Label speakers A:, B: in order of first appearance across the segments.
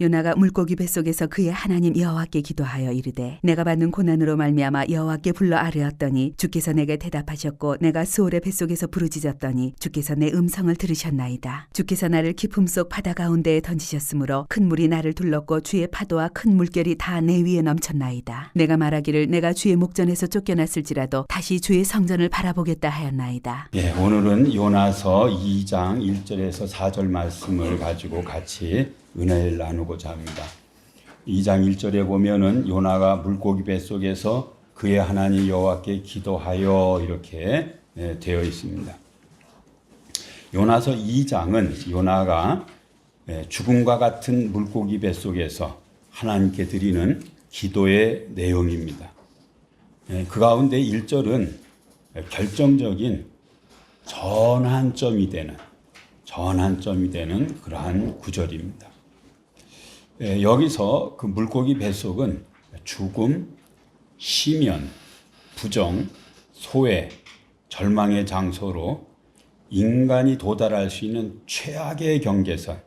A: 요나가 물고기 뱃속에서 그의 하나님 여호와께 기도하여 이르되 내가 받는 고난으로 말미암아 여호와께 불러 아뢰었더니 주께서 내게 대답하셨고 내가 수올의 뱃속에서 부르짖었더니 주께서 내 음성을 들으셨나이다. 주께서 나를 깊음 속 바다 가운데에 던지셨으므로 큰 물이 나를 둘렀고 주의 파도와 큰 물결이 다 내 위에 넘쳤나이다. 내가 말하기를 내가 주의 목전에서 쫓겨났을지라도 다시 주의 성전을 바라보겠다 하였나이다.
B: 예, 오늘은 요나서 2장 1절에서 4절 말씀을 가지고 같이 은혜를 나누고자 합니다. 2장 1절에 보면은 요나가 물고기 뱃속에서 그의 하나님 여호와께 기도하여 이렇게 되어 있습니다. 요나서 2장은 요나가 죽음과 같은 물고기 뱃속에서 하나님께 드리는 기도의 내용입니다. 그 가운데 1절은 결정적인 전환점이 되는 그러한 구절입니다. 여기서 그 물고기 뱃속은 죽음, 시면, 부정, 소외, 절망의 장소로 인간이 도달할 수 있는 최악의 경계선,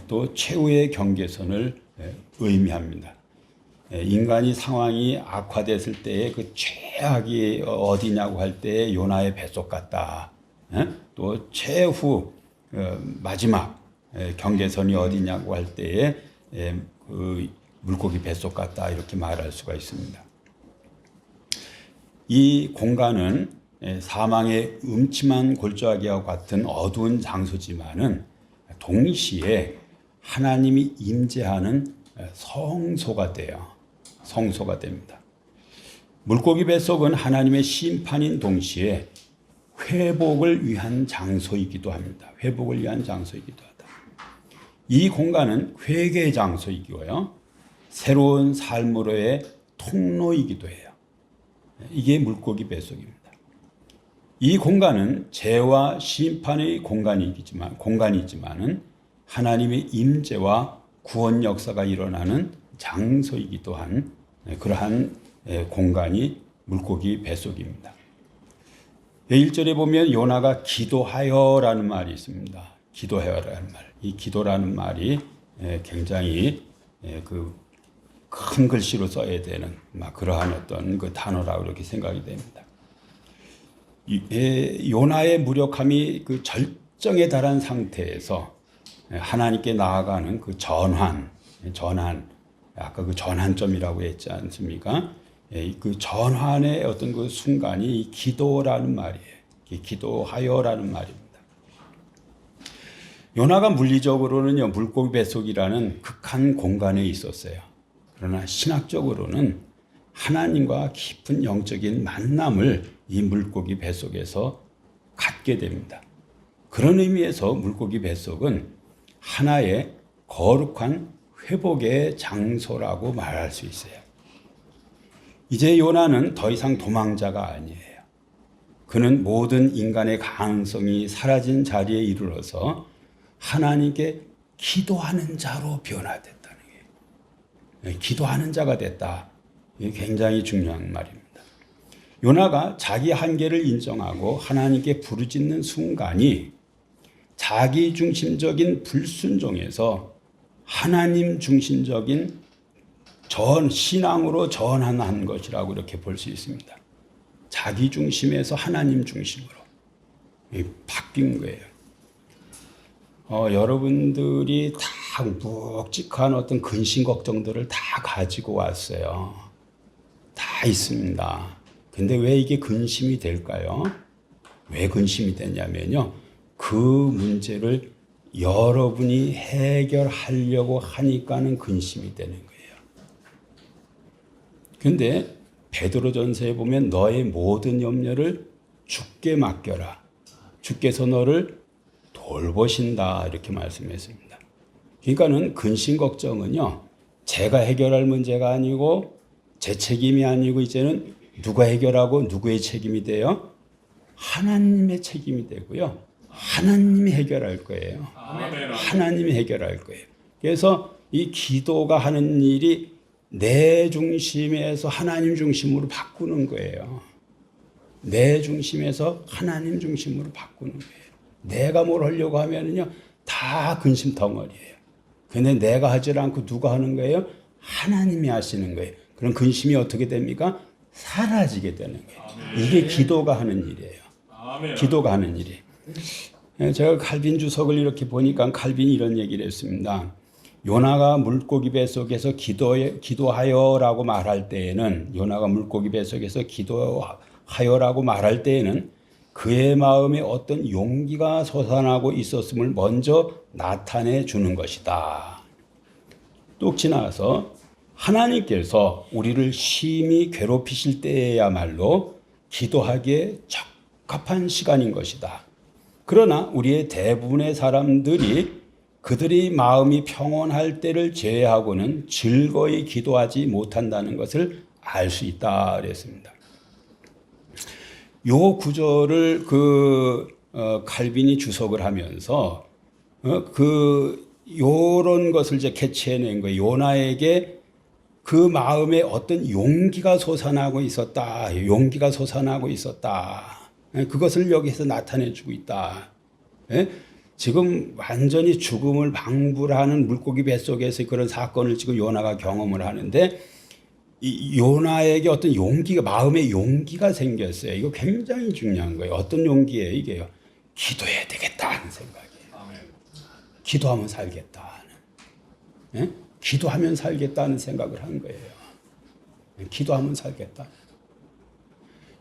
B: 또 최후의 경계선을 의미합니다. 인간이 상황이 악화됐을 때의 그 최악이 어디냐고 할 때 요나의 뱃속 같다. 또 최후 마지막 경계선이 어디냐고 할 때에 그 물고기 뱃속 같다 이렇게 말할 수가 있습니다. 이 공간은 사망의 음침한 골짜기와 같은 어두운 장소지만은 동시에 하나님이 임재하는 성소가 됩니다. 물고기 뱃속은 하나님의 심판인 동시에 회복을 위한 장소이기도 합니다. 회복을 위한 장소이기도 하다. 이 공간은 회개의 장소이고요. 새로운 삶으로의 통로이기도 해요. 이게 물고기 뱃속입니다. 이 공간은 죄와 심판의 공간이지만은 하나님의 임재와 구원 역사가 일어나는 장소이기도 한 그러한 공간이 물고기 뱃속입니다. 1절에 보면 요나가 기도하여라는 말이 있습니다. 기도하여라는 말. 이 기도라는 말이 굉장히 큰 글씨로 써야 되는 그러한 어떤 그 단어라고 이렇게 생각이 됩니다. 요나의 무력함이 그 절정에 달한 상태에서 하나님께 나아가는 그 전환, 아까 그 전환점이라고 했지 않습니까? 그 전환의 어떤 그 순간이 기도라는 말이에요. 기도하여라는 말입니다. 요나가 물리적으로는요, 물고기 뱃속이라는 극한 공간에 있었어요. 그러나 신학적으로는 하나님과 깊은 영적인 만남을 이 물고기 뱃속에서 갖게 됩니다. 그런 의미에서 물고기 뱃속은 하나의 거룩한 회복의 장소라고 말할 수 있어요. 이제 요나는 더 이상 도망자가 아니에요. 그는 모든 인간의 가능성이 사라진 자리에 이르러서 하나님께 기도하는 자로 변화됐다는 거예요. 기도하는 자가 됐다. 이게 굉장히 중요한 말입니다. 요나가 자기 한계를 인정하고 하나님께 부르짖는 순간이 자기 중심적인 불순종에서 하나님 중심적인 신앙으로 전환한 것이라고 이렇게 볼 수 있습니다. 자기 중심에서 하나님 중심으로 바뀐 거예요. 여러분들이 다 묵직한 어떤 근심 걱정들을 다 가지고 왔어요. 다 있습니다. 근데 왜 이게 근심이 될까요? 왜 근심이 되냐면요. 그 문제를 여러분이 해결하려고 하니까는 근심이 되는 거예요. 근데 베드로전서에 보면 너의 모든 염려를 주께 맡겨라. 주께서 너를 돌보신다. 이렇게 말씀했습니다. 그러니까는 근심 걱정은요. 제가 해결할 문제가 아니고 제 책임이 아니고 이제는 누가 해결하고 누구의 책임이 돼요? 하나님의 책임이 되고요. 하나님이 해결할 거예요. 하나님이 해결할 거예요. 그래서 이 기도가 하는 일이 내 중심에서 하나님 중심으로 바꾸는 거예요. 내 중심에서 하나님 중심으로 바꾸는 거예요. 내가 뭘 하려고 하면은요, 다 근심 덩어리예요. 근데 내가 하지 않고 누가 하는 거예요? 하나님이 하시는 거예요. 그럼 근심이 어떻게 됩니까? 사라지게 되는 거예요. 이게 기도가 하는 일이에요. 기도가 하는 일이에요. 제가 칼빈 주석을 이렇게 보니까 칼빈이 이런 얘기를 했습니다. 요나가 물고기 뱃속에서 기도하여라고 말할 때에는, 요나가 물고기 뱃속에서 기도하여라고 말할 때에는 그의 마음에 어떤 용기가 솟아나고 있었음을 먼저 나타내 주는 것이다. 뚝 지나가서 하나님께서 우리를 심히 괴롭히실 때야말로 기도하기에 적합한 시간인 것이다. 그러나 우리의 대부분의 사람들이 그들이 마음이 평온할 때를 제외하고는 즐거이 기도하지 못한다는 것을 알 수 있다 그랬습니다. 요 구절을 칼빈이 주석을 하면서 요런 것을 이제 캐치해낸 거예요. 요나에게 그 마음에 어떤 용기가 솟아나고 있었다. 용기가 솟아나고 있었다. 그것을 여기서 나타내주고 있다. 지금 완전히 죽음을 방불하는 물고기 뱃속에서 그런 사건을 지금 요나가 경험을 하는데, 이 요나에게 어떤 용기가, 마음의 용기가 생겼어요. 이거 굉장히 중요한 거예요. 어떤 용기예요, 이게요? 기도해야 되겠다는 생각이에요. 기도하면 살겠다는. 기도하면 살겠다는 생각을 한 거예요. 기도하면 살겠다.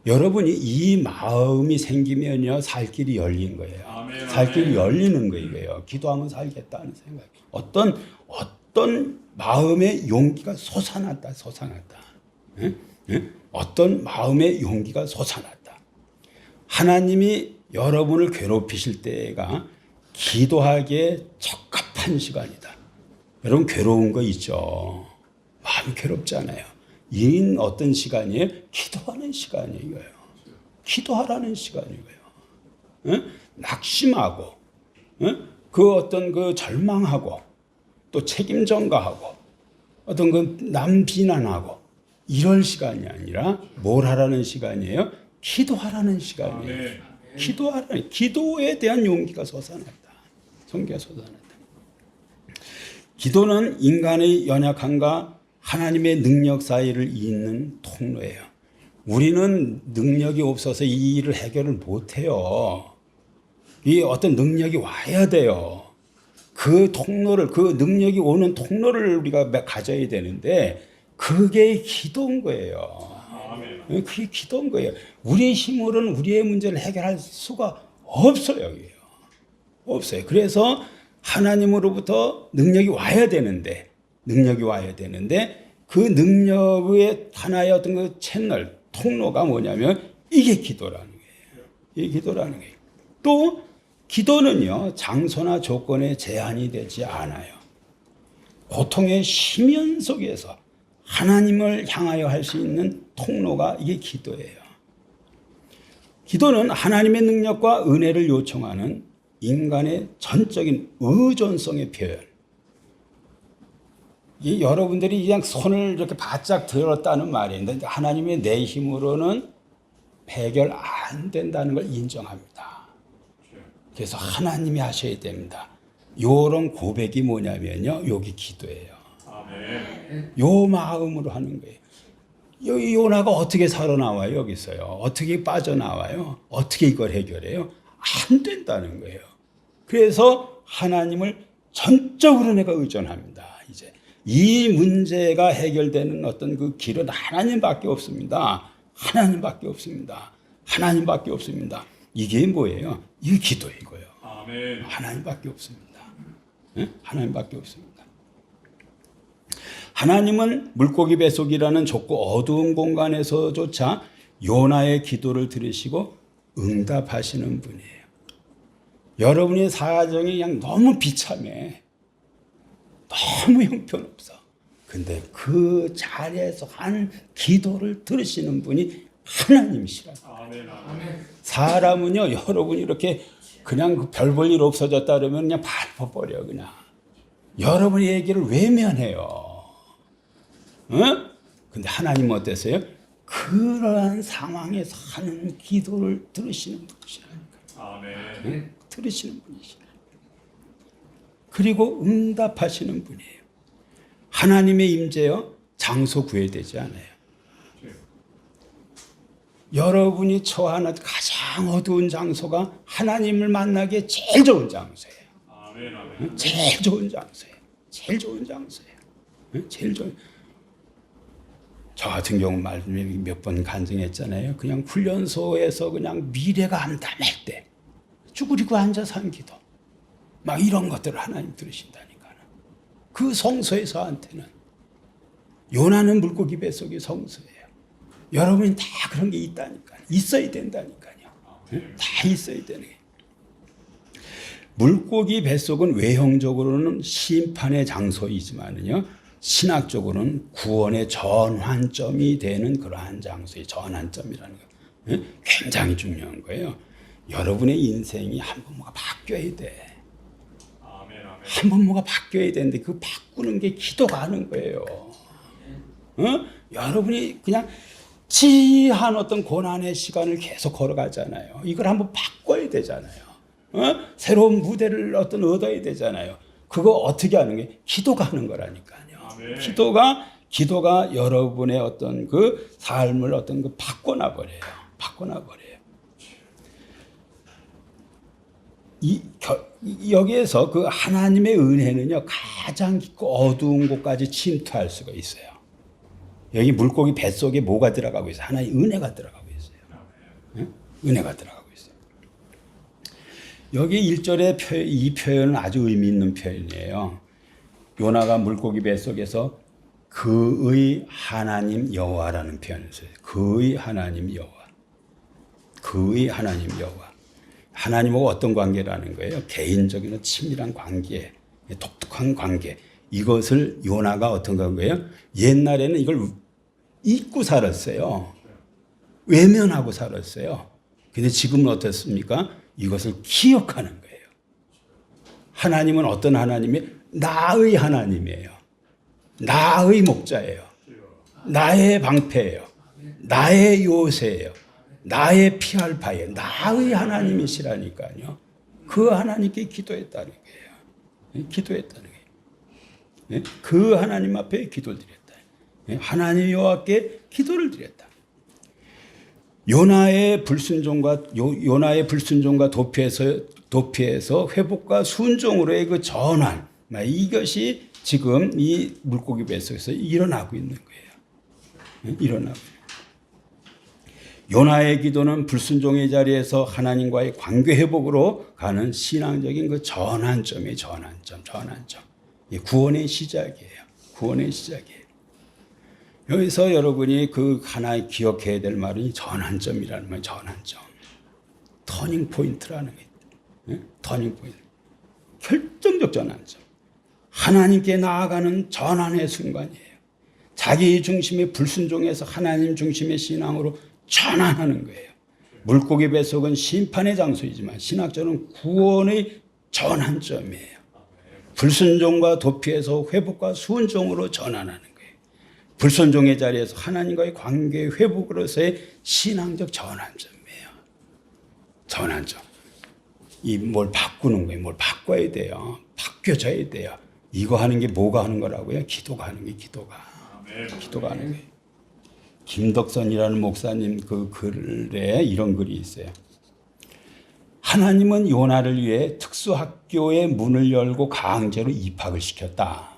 B: 여러분이 이 마음이 생기면요, 살 길이 열린 거예요. 살 길이 열리는 거예요. 기도하면 살겠다는 생각. 어떤 마음의 용기가 솟아났다. 어떤 마음의 용기가 솟아났다. 하나님이 여러분을 괴롭히실 때가 기도하기에 적합한 시간이다. 여러분 괴로운 거 있죠? 마음이 괴롭잖아요. 이 어떤 시간이에요? 기도하는 시간이에요. 기도하라는 시간이에요. 낙심하고, 그 어떤 그 절망하고, 또 책임 전가하고, 어떤 남 비난하고, 이럴 시간이 아니라 뭘 하라는 시간이에요? 기도하라는 시간이에요. 기도에 대한 용기가 솟아났다. 성기가 솟아났다. 기도는 인간의 연약함과 하나님의 능력 사이를 잇는 통로예요. 우리는 능력이 없어서 이 일을 해결을 못해요. 이 어떤 능력이 와야 돼요. 그 통로를, 그 능력이 오는 통로를 우리가 가져야 되는데, 그게 기도인 거예요. 그게 기도인 거예요. 우리의 힘으로는 우리의 문제를 해결할 수가 없어요. 없어요. 그래서 하나님으로부터 능력이 와야 되는데, 그 능력의 하나의 어떤 그 채널, 통로가 뭐냐면 이게 기도라는 거예요. 이게 기도라는 거예요. 또 기도는요, 장소나 조건에 제한이 되지 않아요. 고통의 심연 속에서 하나님을 향하여 할 수 있는 통로가 이게 기도예요. 기도는 하나님의 능력과 은혜를 요청하는 인간의 전적인 의존성의 표현. 여러분들이 그냥 손을 이렇게 바짝 들었다는 말인데, 하나님의 내 힘으로는 해결 안 된다는 걸 인정합니다. 그래서 하나님이 하셔야 됩니다. 요런 고백이 뭐냐면요, 여기 기도예요. 요 마음으로 하는 거예요. 요나가 어떻게 살아나와요, 여기서요? 어떻게 빠져나와요? 어떻게 이걸 해결해요? 안 된다는 거예요. 그래서 하나님을 전적으로 내가 의존합니다. 이제 이 문제가 해결되는 어떤 그 길은 하나님밖에 없습니다. 하나님밖에 없습니다. 하나님밖에 없습니다. 이게 뭐예요? 이 기도 이거예요. 아멘. 하나님밖에 없습니다. 하나님밖에 없습니다. 하나님은 물고기 뱃속이라는 좁고 어두운 공간에서조차 요나의 기도를 들으시고 응답하시는 분이에요. 여러분의 사정이 그냥 너무 비참해. 너무 형편없어. 근데 그 자리에서 한 기도를 들으시는 분이 하나님이시라고. 사람은요, 여러분이 이렇게 그냥 별 볼 일 없어졌다 그러면 그냥 밟아버려, 그냥. 여러분의 얘기를 외면해요. 근데 하나님은 어땠어요? 그러한 상황에서 하는 기도를 들으시는 분이시라니까. 들으시는 분이시라. 그리고 응답하시는 분이에요. 하나님의 임재요, 장소 구애되지 않아요. 여러분이 처하는 가장 어두운 장소가 하나님을 만나기에 제일 좋은 장소예요. 제일 좋은 장소예요. 제일 좋은 장소예요. 제일 좋은. 저 같은 경우 몇 번 간증했잖아요. 그냥 훈련소에서 그냥 미래가 암담할 때 쭈그리고 앉아서 한 기도, 막 이런 것들을 하나님 들으신다니까요. 그 성소에서한테는 요나는 물고기 뱃속의 성소예요. 여러분이 다 그런 게 있다니까요. 있어야 된다니까요. 다 있어야 되는 거예요. 물고기 뱃속은 외형적으로는 심판의 장소이지만요, 신학적으로는 구원의 전환점이 되는 그러한 장소의 전환점이라는 거예요. 굉장히 중요한 거예요. 여러분의 인생이 한 번 뭐가 바뀌어야 돼. 한 번 뭐가 바뀌어야 되는데 그 바꾸는 게 기도가 하는 거예요. 여러분이 그냥 지한 어떤 고난의 시간을 계속 걸어가잖아요. 이걸 한번 바꿔야 되잖아요. 새로운 무대를 어떤 얻어야 되잖아요. 그거 어떻게 하는 게 기도가 하는 거라니까요. 기도가 여러분의 어떤 그 삶을 어떤 그 바꿔놔 버려요. 여기에서 그 하나님의 은혜는요, 가장 깊고 어두운 곳까지 침투할 수가 있어요. 여기 물고기 뱃속에 뭐가 들어가고 있어요? 하나의 은혜가 들어가고 있어요. 은혜가 들어가고 있어요. 여기 1절의 이 표현은 아주 의미 있는 표현이에요. 요나가 물고기 뱃속에서 그의 하나님 여호와라는 표현을 써요. 그의 하나님 여호와. 그의 하나님 여호와. 하나님하고 어떤 관계라는 거예요? 개인적인 친밀한 관계, 독특한 관계. 이것을 요나가 어떤 거예요? 옛날에는 이걸 잊고 살았어요. 외면하고 살았어요. 근데 지금은 어떻습니까? 이것을 기억하는 거예요. 하나님은 어떤 하나님이에요? 나의 하나님이에요. 나의 목자예요. 나의 방패예요. 나의 요새예요. 나의 피할 바예요. 나의 하나님이시라니까요. 그 하나님께 기도했다는 거예요. 기도했다는 거예요. 그 하나님 앞에 기도를 드렸다. 하나님 여호와께 기도를 드렸다. 요나의 불순종과 도피에서 회복과 순종으로의 그 전환, 이것이 지금 이 물고기 뱃속에서 일어나고 있는 거예요. 일어나고. 요나의 기도는 불순종의 자리에서 하나님과의 관계 회복으로 가는 신앙적인 그 전환점이에요. 전환점. 구원의 시작이에요. 구원의 시작이에요. 여기서 여러분이 그 하나 기억해야 될 말은 전환점이라는 말, 전환점. 터닝 포인트라는 거예요. 터닝 포인트. 결정적 전환점. 하나님께 나아가는 전환의 순간이에요. 자기 중심의 불순종에서 하나님 중심의 신앙으로 전환하는 거예요. 물고기 뱃속은 심판의 장소이지만 신학적으로는 구원의 전환점이에요. 불순종과 도피에서 회복과 순종으로 전환하는 거예요. 불순종의 자리에서 하나님과의 관계 회복으로서의 신앙적 전환점이에요. 전환점. 뭘 바꾸는 거예요. 뭘 바꿔야 돼요. 바뀌어져야 돼요. 이거 하는 게 뭐가 하는 거라고요? 기도가 하는 게 기도가 하는 거예요. 김덕선이라는 목사님 그 글에 이런 글이 있어요. 하나님은 요나를 위해 특수학교의 문을 열고 강제로 입학을 시켰다.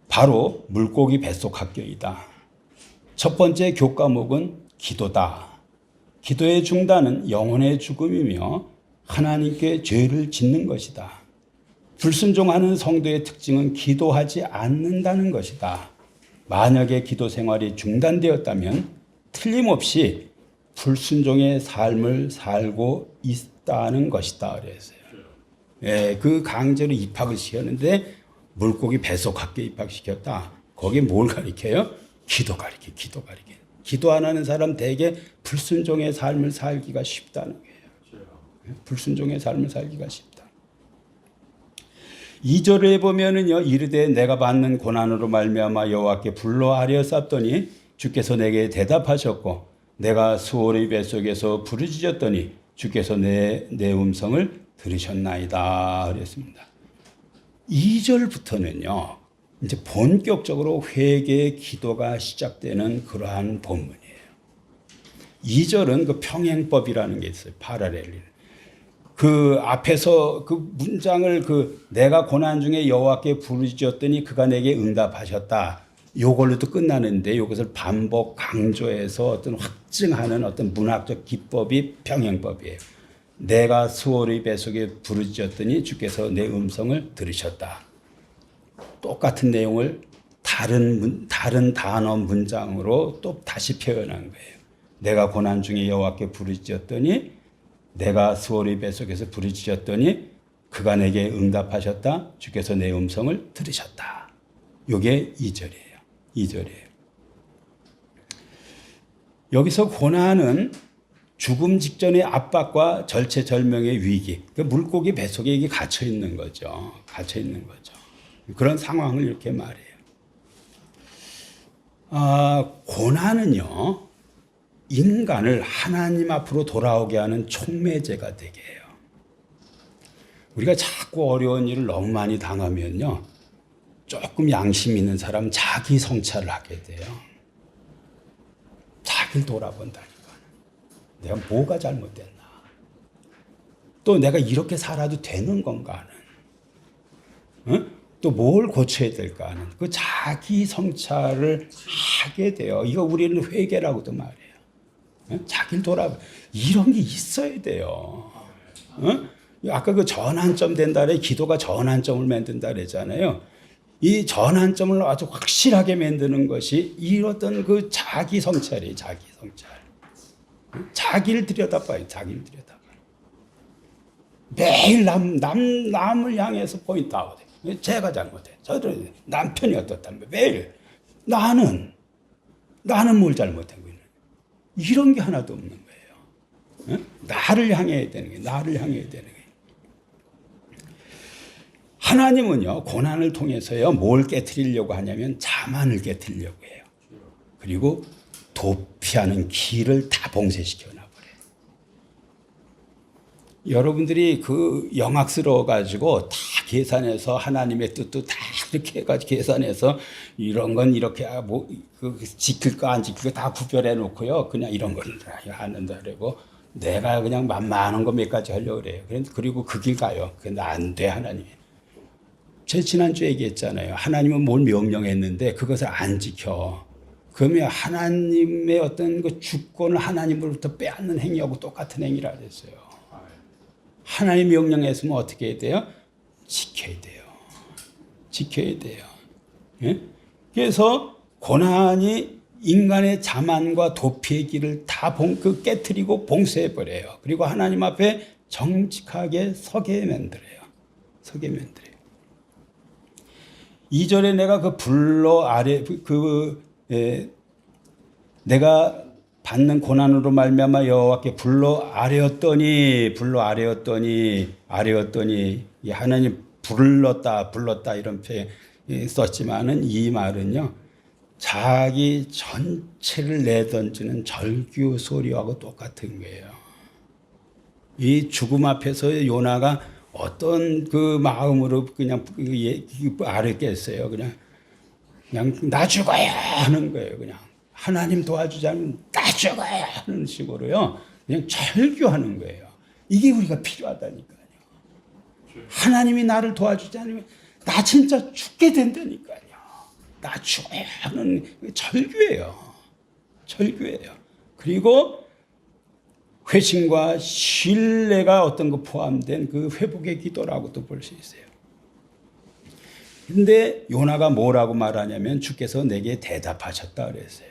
B: 바로 물고기 뱃속 학교이다. 첫 번째 교과목은 기도다. 기도의 중단은 영혼의 죽음이며 하나님께 죄를 짓는 것이다. 불순종하는 성도의 특징은 기도하지 않는다는 것이다. 만약에 기도 생활이 중단되었다면 틀림없이 불순종의 삶을 살고 있다는 것이다. 그랬어요. 그 강제로 입학을 시켰는데 물고기 뱃속 학교에 입학시켰다. 거기에 뭘 가리켜요? 기도 가리켜. 기도 안 하는 사람 대개 불순종의 삶을 살기가 쉽다는 거예요. 불순종의 삶을 살기가 쉽다. 2절에 보면은요, 이르되 내가 받는 고난으로 말미암아 여호와께 불러 아뢰었사옵더니 주께서 내게 대답하셨고 내가 수월의 뱃속에서 부르짖었더니 주께서 내 음성을 들으셨나이다 그랬습니다. 2절부터는요. 이제 본격적으로 회개의 기도가 시작되는 그러한 본문이에요. 2절은 그 평행법이라는 게 있어요. 파라렐. 그 앞에서 그 문장을 내가 고난 중에 여호와께 부르짖었더니 그가 내게 응답하셨다. 요걸로도 끝나는데 이것을 반복 강조해서 어떤 확증하는 어떤 문학적 기법이 평행법이에요. 내가 수월의 뱃속에 부르짖었더니 주께서 내 음성을 들으셨다. 똑같은 내용을 다른 단어 문장으로 또 다시 표현한 거예요. 내가 고난 중에 여호와께 부르짖었더니 내가 수월의 뱃속에서 부르짖었더니 그가 내게 응답하셨다. 주께서 내 음성을 들으셨다. 이게 2절이에요. 2절이에요. 여기서 고난은 죽음 직전의 압박과 절체절명의 위기, 물고기 뱃속에 이게 갇혀 있는 거죠. 갇혀 있는 거죠. 그런 상황을 이렇게 말해요. 고난은요, 인간을 하나님 앞으로 돌아오게 하는 촉매제가 되게 해요. 우리가 자꾸 어려운 일을 너무 많이 당하면요, 조금 양심 있는 사람 자기 성찰을 하게 돼요. 자기를 돌아본다니까. 내가 뭐가 잘못됐나? 또 내가 이렇게 살아도 되는 건가 하는, 또 뭘 고쳐야 될까 하는 그 자기 성찰을 하게 돼요. 이거 우리는 회개라고도 말해요. 자기를 이런 게 있어야 돼요. 아까 그 전환점 된다래 기도가 전환점을 만든다 그랬잖아요. 이 전환점을 아주 확실하게 만드는 것이 이렇던 그 자기 성찰이에요. 자기 성찰. 자기를 들여다봐요. 자기를 들여다봐요. 매일 남을 향해서 포인트 아웃. 제가 잘못해. 저들은 남편이 어떻다면 매일 나는 뭘 잘못한 거예요. 이런 게 하나도 없는 거예요. 나를 향해야 되는 거예요. 나를 향해야 되는 거예요. 하나님은요, 고난을 통해서요, 뭘 깨트리려고 하냐면 자만을 깨트리려고 해요. 그리고 도피하는 길을 다 봉쇄시켜 놔버려요. 여러분들이 그 영악스러워가지고 다 계산해서 하나님의 뜻도 다 이렇게 해가지고 계산해서 이런 건 이렇게 지킬 거 안 지킬 거 다 구별해 놓고요. 그냥 이런 걸 하는다 그러고 내가 그냥 만만한 거 몇 가지 하려고 그래요. 그리고 그 길 가요. 근데 안 돼, 하나님이. 제 지난주에 얘기했잖아요. 하나님은 뭘 명령했는데 그것을 안 지켜. 그러면 하나님의 어떤 그 주권을 하나님으로부터 빼앗는 행위하고 똑같은 행위라 그랬어요. 하나님 명령했으면 어떻게 해야 돼요? 지켜야 돼요. 지켜야 돼요. 예? 그래서 고난이 인간의 자만과 도피의 길을 다 깨트리고 봉쇄해버려요. 그리고 하나님 앞에 정직하게 서게 만들어요. 서게 만들어요. 2절에 내가 내가 받는 고난으로 말미암아 여호와께 불러 아뢰었더니 하나님 불렀다 이런 표현 썼지만은 이 말은요, 자기 전체를 내던지는 절규 소리하고 똑같은 거예요. 이 죽음 앞에서 요나가 어떤 그 마음으로 그냥 아뢰겠어요. 그냥 나 죽어야 하는 거예요. 그냥 하나님 도와주지 않으면 나 죽어야 하는 식으로요. 그냥 절규하는 거예요. 이게 우리가 필요하다니까요. 하나님이 나를 도와주지 않으면 나 진짜 죽게 된다니까요. 나 죽어야 하는 절규예요. 절규예요. 그리고 회심과 신뢰가 어떤 거 포함된 그 회복의 기도라고도 볼 수 있어요. 근데 요나가 뭐라고 말하냐면 주께서 내게 대답하셨다 그랬어요.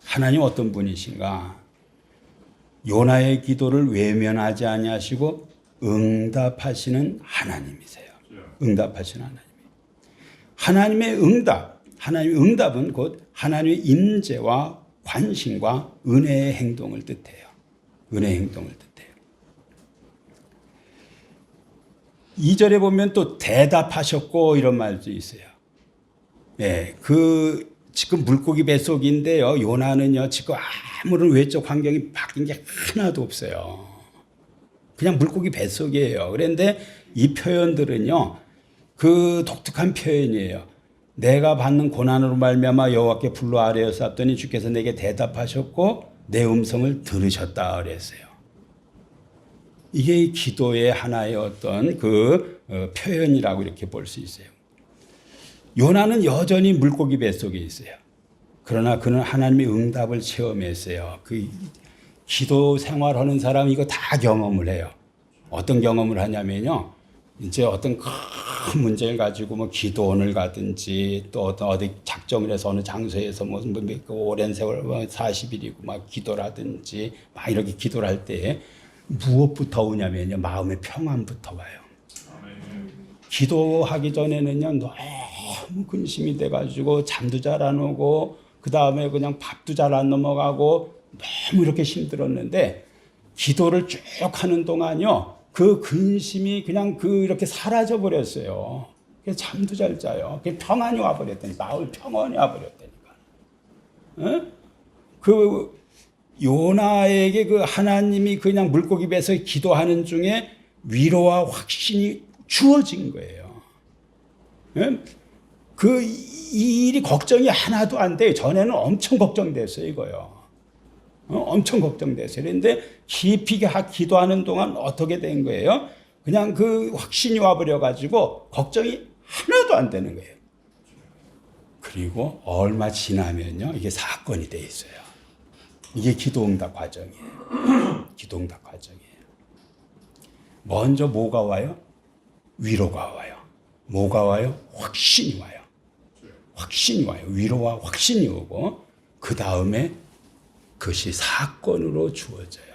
B: 하나님 어떤 분이신가? 요나의 기도를 외면하지 아니하시고 응답하시는 하나님이세요. 응답하시는 하나님. 하나님의 응답은 곧 하나님의 임재와 관심과 은혜의 행동을 뜻해요. 은혜의 행동을 뜻해요. 2절에 보면 또 대답하셨고 이런 말도 있어요. 네, 지금 물고기 뱃속인데요. 요나는요, 지금 아무런 외적 환경이 바뀐 게 하나도 없어요. 그냥 물고기 뱃속이에요. 그런데 이 표현들은요, 그 독특한 표현이에요. 내가 받는 고난으로 말미암아 여호와께 불러 아뢰었사옵더니 주께서 내게 대답하셨고 내 음성을 들으셨다 그랬어요. 이게 기도의 하나의 어떤 그 표현이라고 이렇게 볼 수 있어요. 요나는 여전히 물고기 뱃속에 있어요. 그러나 그는 하나님의 응답을 체험했어요. 그 기도 생활하는 사람 이거 다 경험을 해요. 어떤 경험을 하냐면요. 이제 어떤 큰 문제를 가지고 뭐 기도원을 가든지 또 어디 작정을 해서 어느 장소에서 뭐 오랜 세월 40일이고 막 기도라든지 막 이렇게 기도를 할 때 무엇부터 오냐면요. 마음의 평안부터 와요. 기도하기 전에는요. 너무 근심이 돼가지고 잠도 잘 안 오고 그 다음에 그냥 밥도 잘 안 넘어가고 너무 이렇게 힘들었는데 기도를 쭉 하는 동안요. 그 근심이 그냥 이렇게 사라져 버렸어요. 잠도 잘 자요. 평안이 와버렸다니까. 마을 평안이 와버렸다니까. 어? 그 요나에게 그 하나님이 그냥 물고기 배에서 기도하는 중에 위로와 확신이 주어진 거예요. 예? 그 일이 걱정이 하나도 안 돼. 전에는 엄청 걱정됐어요, 이거요. 엄청 걱정됐어요. 그런데 깊이 기도하는 동안 어떻게 된 거예요? 그냥 그 확신이 와버려가지고 걱정이 하나도 안 되는 거예요. 그리고 얼마 지나면요, 이게 사건이 돼 있어요. 이게 기도응답 과정이에요. 기도응답 과정이에요. 먼저 뭐가 와요? 위로가 와요. 뭐가 와요? 확신이 와요. 확신이 와요. 위로와 확신이 오고 그 다음에 그것이 사건으로 주어져요.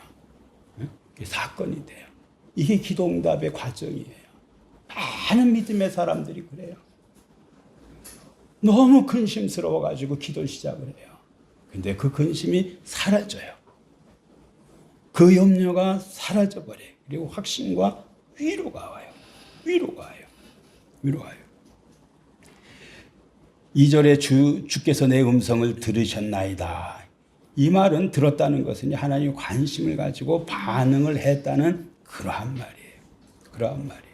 B: 그게 사건이 돼요. 이게 기도응답의 과정이에요. 많은 믿음의 사람들이 그래요. 너무 근심스러워가지고 기도 시작을 해요. 근데 그 근심이 사라져요. 그 염려가 사라져버려요. 그리고 확신과 위로가 와요. 위로가 와요. 위로가 와요. 2절에 주께서 내 음성을 들으셨나이다. 이 말은 들었다는 것은 하나님의 관심을 가지고 반응을 했다는 그러한 말이에요. 그러한 말이에요.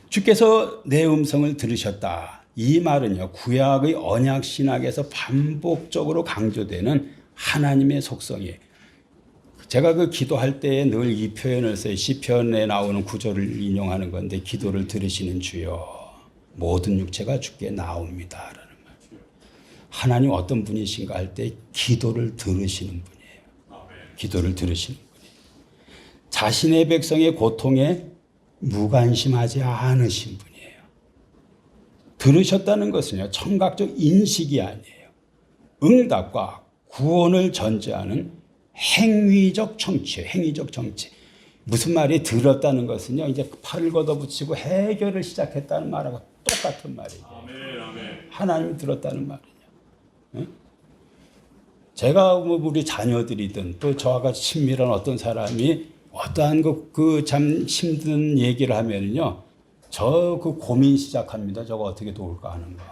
B: 주께서 내 음성을 들으셨다. 이 말은요, 구약의 언약 신학에서 반복적으로 강조되는 하나님의 속성이에요. 제가 그 기도할 때에 늘 이 표현을 써요. 시편에 나오는 구절을 인용하는 건데, 기도를 들으시는 주여, 모든 육체가 주께 나옵니다. 하나님 어떤 분이신가 할 때 기도를 들으시는 분이에요. 기도를 들으시는 분이에요. 자신의 백성의 고통에 무관심하지 않으신 분이에요. 들으셨다는 것은요, 청각적 인식이 아니에요. 응답과 구원을 전제하는 행위적 청취예요. 행위적 청취. 무슨 말이 들었다는 것은요, 이제 팔을 걷어붙이고 해결을 시작했다는 말하고 똑같은 말이에요. 하나님이 들었다는 말이에요. 제가 뭐 우리 자녀들이든 또 저와 같이 친밀한 어떤 사람이 어떠한 그 참 힘든 얘기를 하면은요, 저 그 고민 시작합니다. 저거 어떻게 도울까 하는 거.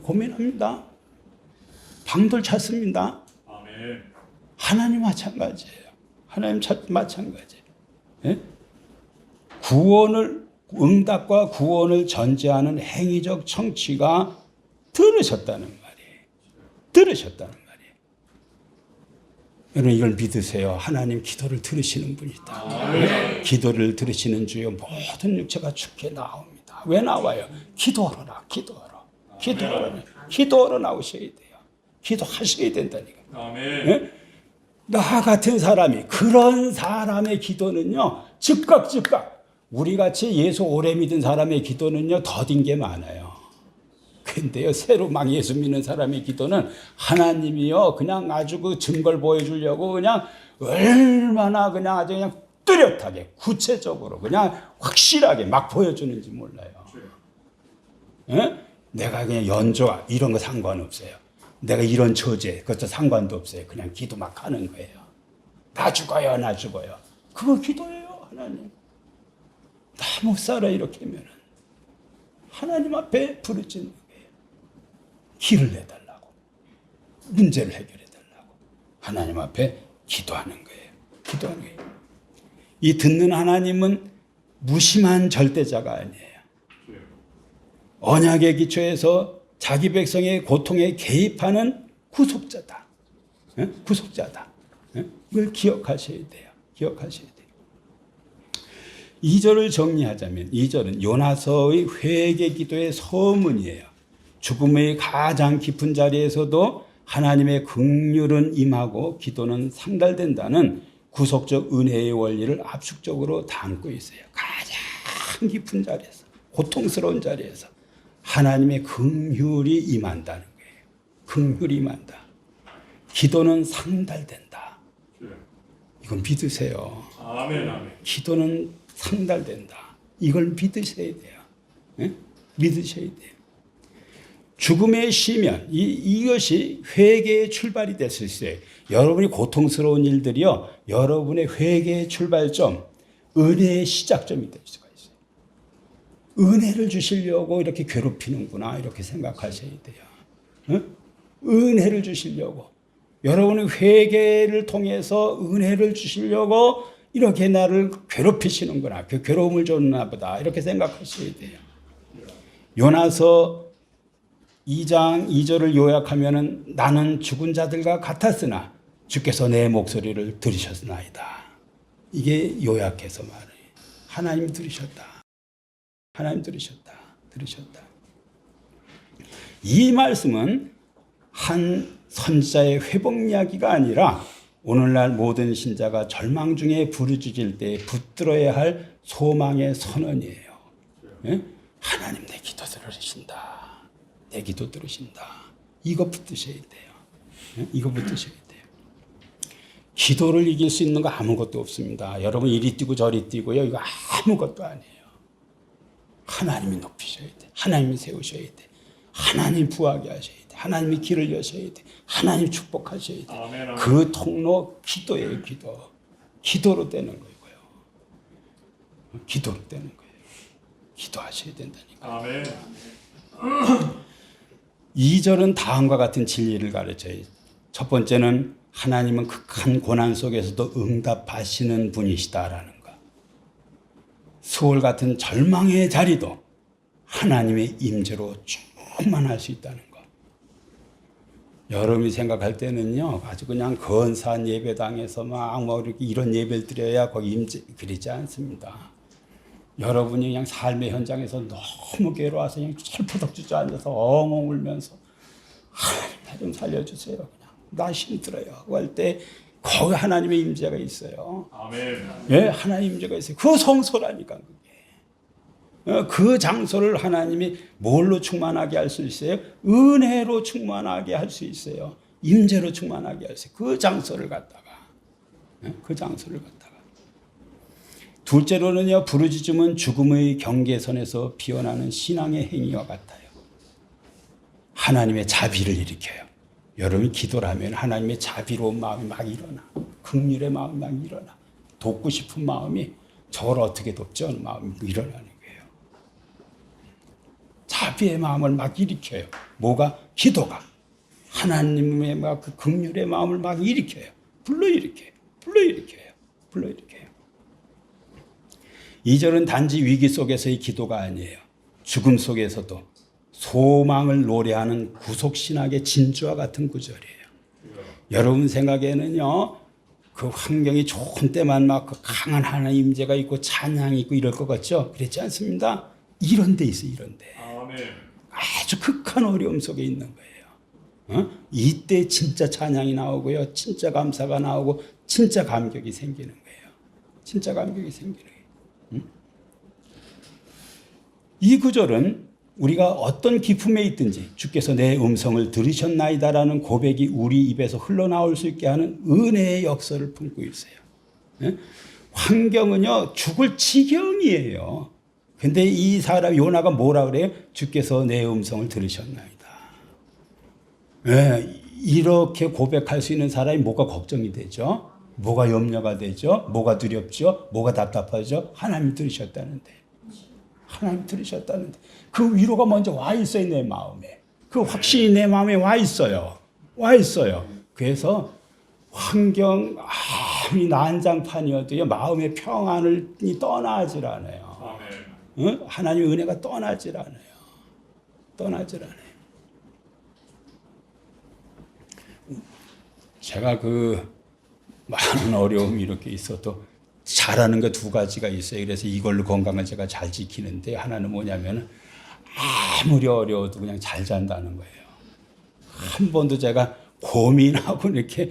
B: 고민합니다. 방도를 찾습니다. 하나님 마찬가지예요. 하나님 마찬가지예요. 예? 응답과 구원을 전제하는 행위적 청취가 들으셨다는 말이에요. 들으셨다는 말이에요. 여러분 이걸 믿으세요. 하나님 기도를 들으시는 분이다. 기도를 들으시는 주여 모든 육체가 주께 나옵니다. 왜 나와요? 기도하라. 기도하러 나오셔야 돼요. 기도하셔야 된다니까. 네? 나 같은 사람이, 그런 사람의 기도는요, 즉각 우리같이 예수 오래 믿은 사람의 기도는요, 더딘 게 많아요. 근데요, 새로 막 예수 믿는 사람의 기도는 하나님이요, 그냥 아주 그 증거를 보여주려고 그냥 얼마나 그냥 아주 그냥 뚜렷하게, 구체적으로, 그냥 확실하게 막 보여주는지 몰라요. 예? 내가 그냥 연조와 이런 거 상관없어요. 내가 이런 처제, 그것도 상관도 없어요. 그냥 기도 막 하는 거예요. 나 죽어요. 그거 기도예요, 하나님. 나 못 살아, 이렇게 하면은. 하나님 앞에 부르짖는 거예요. 길을 내달라고. 문제를 해결해달라고. 하나님 앞에 기도하는 거예요. 이 듣는 하나님은 무심한 절대자가 아니에요. 언약의 기초에서 자기 백성의 고통에 개입하는 구속자다. 구속자다. 이걸 기억하셔야 돼요. 기억하셔야 돼요. 2절을 정리하자면 2절은 요나서의 회개 기도의 서문이에요. 죽음의 가장 깊은 자리에서도 하나님의 긍휼은 임하고 기도는 상달된다는 구속적 은혜의 원리를 압축적으로 담고 있어요. 가장 깊은 자리에서, 고통스러운 자리에서 하나님의 긍휼이 임한다는 거예요. 긍휼이 임한다. 기도는 상달된다. 이건 믿으세요.
C: 아멘, 아멘.
B: 기도는 상달된다. 이걸 믿으셔야 돼요. 네? 믿으셔야 돼요. 죽음의 시면 이것이 회개의 출발이 될 수 있어요. 여러분이 고통스러운 일들이요, 여러분의 회개의 출발점, 은혜의 시작점이 될 수가 있어요. 은혜를 주시려고 이렇게 괴롭히는구나 이렇게 생각하셔야 돼요. 응? 은혜를 주시려고, 여러분의 회개를 통해서 은혜를 주시려고 이렇게 나를 괴롭히시는구나, 그 괴로움을 줬나 보다 이렇게 생각하셔야 돼요. 요나서 2장 2절을 요약하면은 나는 죽은 자들과 같았으나 주께서 내 목소리를 들으셨나이다. 이게 요약해서 말해요. 하나님 들으셨다. 하나님 들으셨다. 들으셨다. 이 말씀은 한 선지자의 회복 이야기가 아니라 오늘날 모든 신자가 절망 중에 부르짖을 때 붙들어야 할 소망의 선언이에요. 예? 하나님 내 기도 들으신다. 내 기도 들으신다. 이거 붙드셔야 돼요. 예? 이거 붙드셔야 돼요. 기도를 이길 수 있는 거 아무것도 없습니다. 여러분 이리 뛰고 저리 뛰고요. 이거 아무것도 아니에요. 하나님이 높이셔야 돼. 하나님이 세우셔야 돼. 하나님 부하게 하셔야 돼. 하나님이 길을 여셔야 돼. 하나님 축복하셔야 돼.
C: 아멘, 아멘.
B: 그 통로 기도예요. 기도. 기도로 되는 거고요. 기도로 되는 거예요. 기도하셔야 된다니까.
C: 아멘.
B: 2절은 다음과 같은 진리를 가르쳐요. 첫 번째는 하나님은 극한 고난 속에서도 응답하시는 분이시다라는 거. 수월 같은 절망의 자리도 하나님의 임재로 충만할 수 있다는 거. 여러분이 생각할 때는요, 아주 그냥 건사한 예배당에서 막 뭐 이렇게 이런 예배를 드려야 거기 임재, 그러지 않습니다. 여러분이 그냥 삶의 현장에서 너무 괴로워서 그냥 철푸덕 주저앉아서 엉엉 울면서 하나님 나 좀 살려주세요. 그냥 나 힘들어요. 할 때 거기 하나님의 임재가 있어요.
C: 아멘.
B: 예, 하나님 임재가 있어요. 그 성소라니까 그게. 그 장소를 하나님이 뭘로 충만하게 할 수 있어요? 은혜로 충만하게 할 수 있어요. 임재로 충만하게 할 수 있어요. 그 장소를 갖다가. 그 장소를 갖다가. 둘째로는요, 부르짖음은 죽음의 경계선에서 피어나는 신앙의 행위와 같아요. 하나님의 자비를 일으켜요. 여러분이 기도를 하면 하나님의 자비로운 마음이 막 일어나. 긍휼의 마음이 막 일어나. 돕고 싶은 마음이 저를 어떻게 돕죠? 하는 마음이 일어나는 거예요. 자비의 마음을 막 일으켜요. 뭐가? 기도가. 하나님의 막 그 긍휼의 마음을 막 일으켜요. 불러일으켜요. 불러일으켜요. 불러일으켜요. 2절은 단지 위기 속에서의 기도가 아니에요. 죽음 속에서도 소망을 노래하는 구속신학의 진주와 같은 구절이에요. 여러분 생각에는요, 그 환경이 좋은 때만 막 그 강한 하나님 임재가 있고 찬양이 있고 이럴 것 같죠? 그렇지 않습니다. 이런 데 있어요. 이런 데.
C: 아멘.
B: 아주 극한 어려움 속에 있는 거예요. 이때 진짜 찬양이 나오고요. 진짜 감사가 나오고 진짜 감격이 생기는 거예요. 진짜 감격이 생기는 거예요. 이 구절은 우리가 어떤 기품에 있든지 주께서 내 음성을 들으셨나이다라는 고백이 우리 입에서 흘러나올 수 있게 하는 은혜의 역사를 품고 있어요. 환경은요, 죽을 지경이에요. 근데 이 사람 요나가 뭐라 그래요? 주께서 내 음성을 들으셨나이다. 이렇게 고백할 수 있는 사람이 뭐가 걱정이 되죠? 뭐가 염려가 되죠? 뭐가 두렵죠? 뭐가 답답하죠? 하나님 들으셨다는데. 하나님 들으셨다는데. 그 위로가 먼저 와 있어요, 내 마음에. 그 확신이 내 마음에 와 있어요. 와 있어요. 그래서 환경 아무리 난장판이어도요, 마음의 평안을 떠나질 않아요. 하나님의 은혜가 떠나질 않아요. 떠나질 않아요. 제가 많은 어려움이 이렇게 있어도 잘하는 게 두 가지가 있어요. 그래서 이걸로 건강을 제가 잘 지키는데, 하나는 뭐냐면 아무리 어려워도 그냥 잘 잔다는 거예요. 한 번도 제가 고민하고 이렇게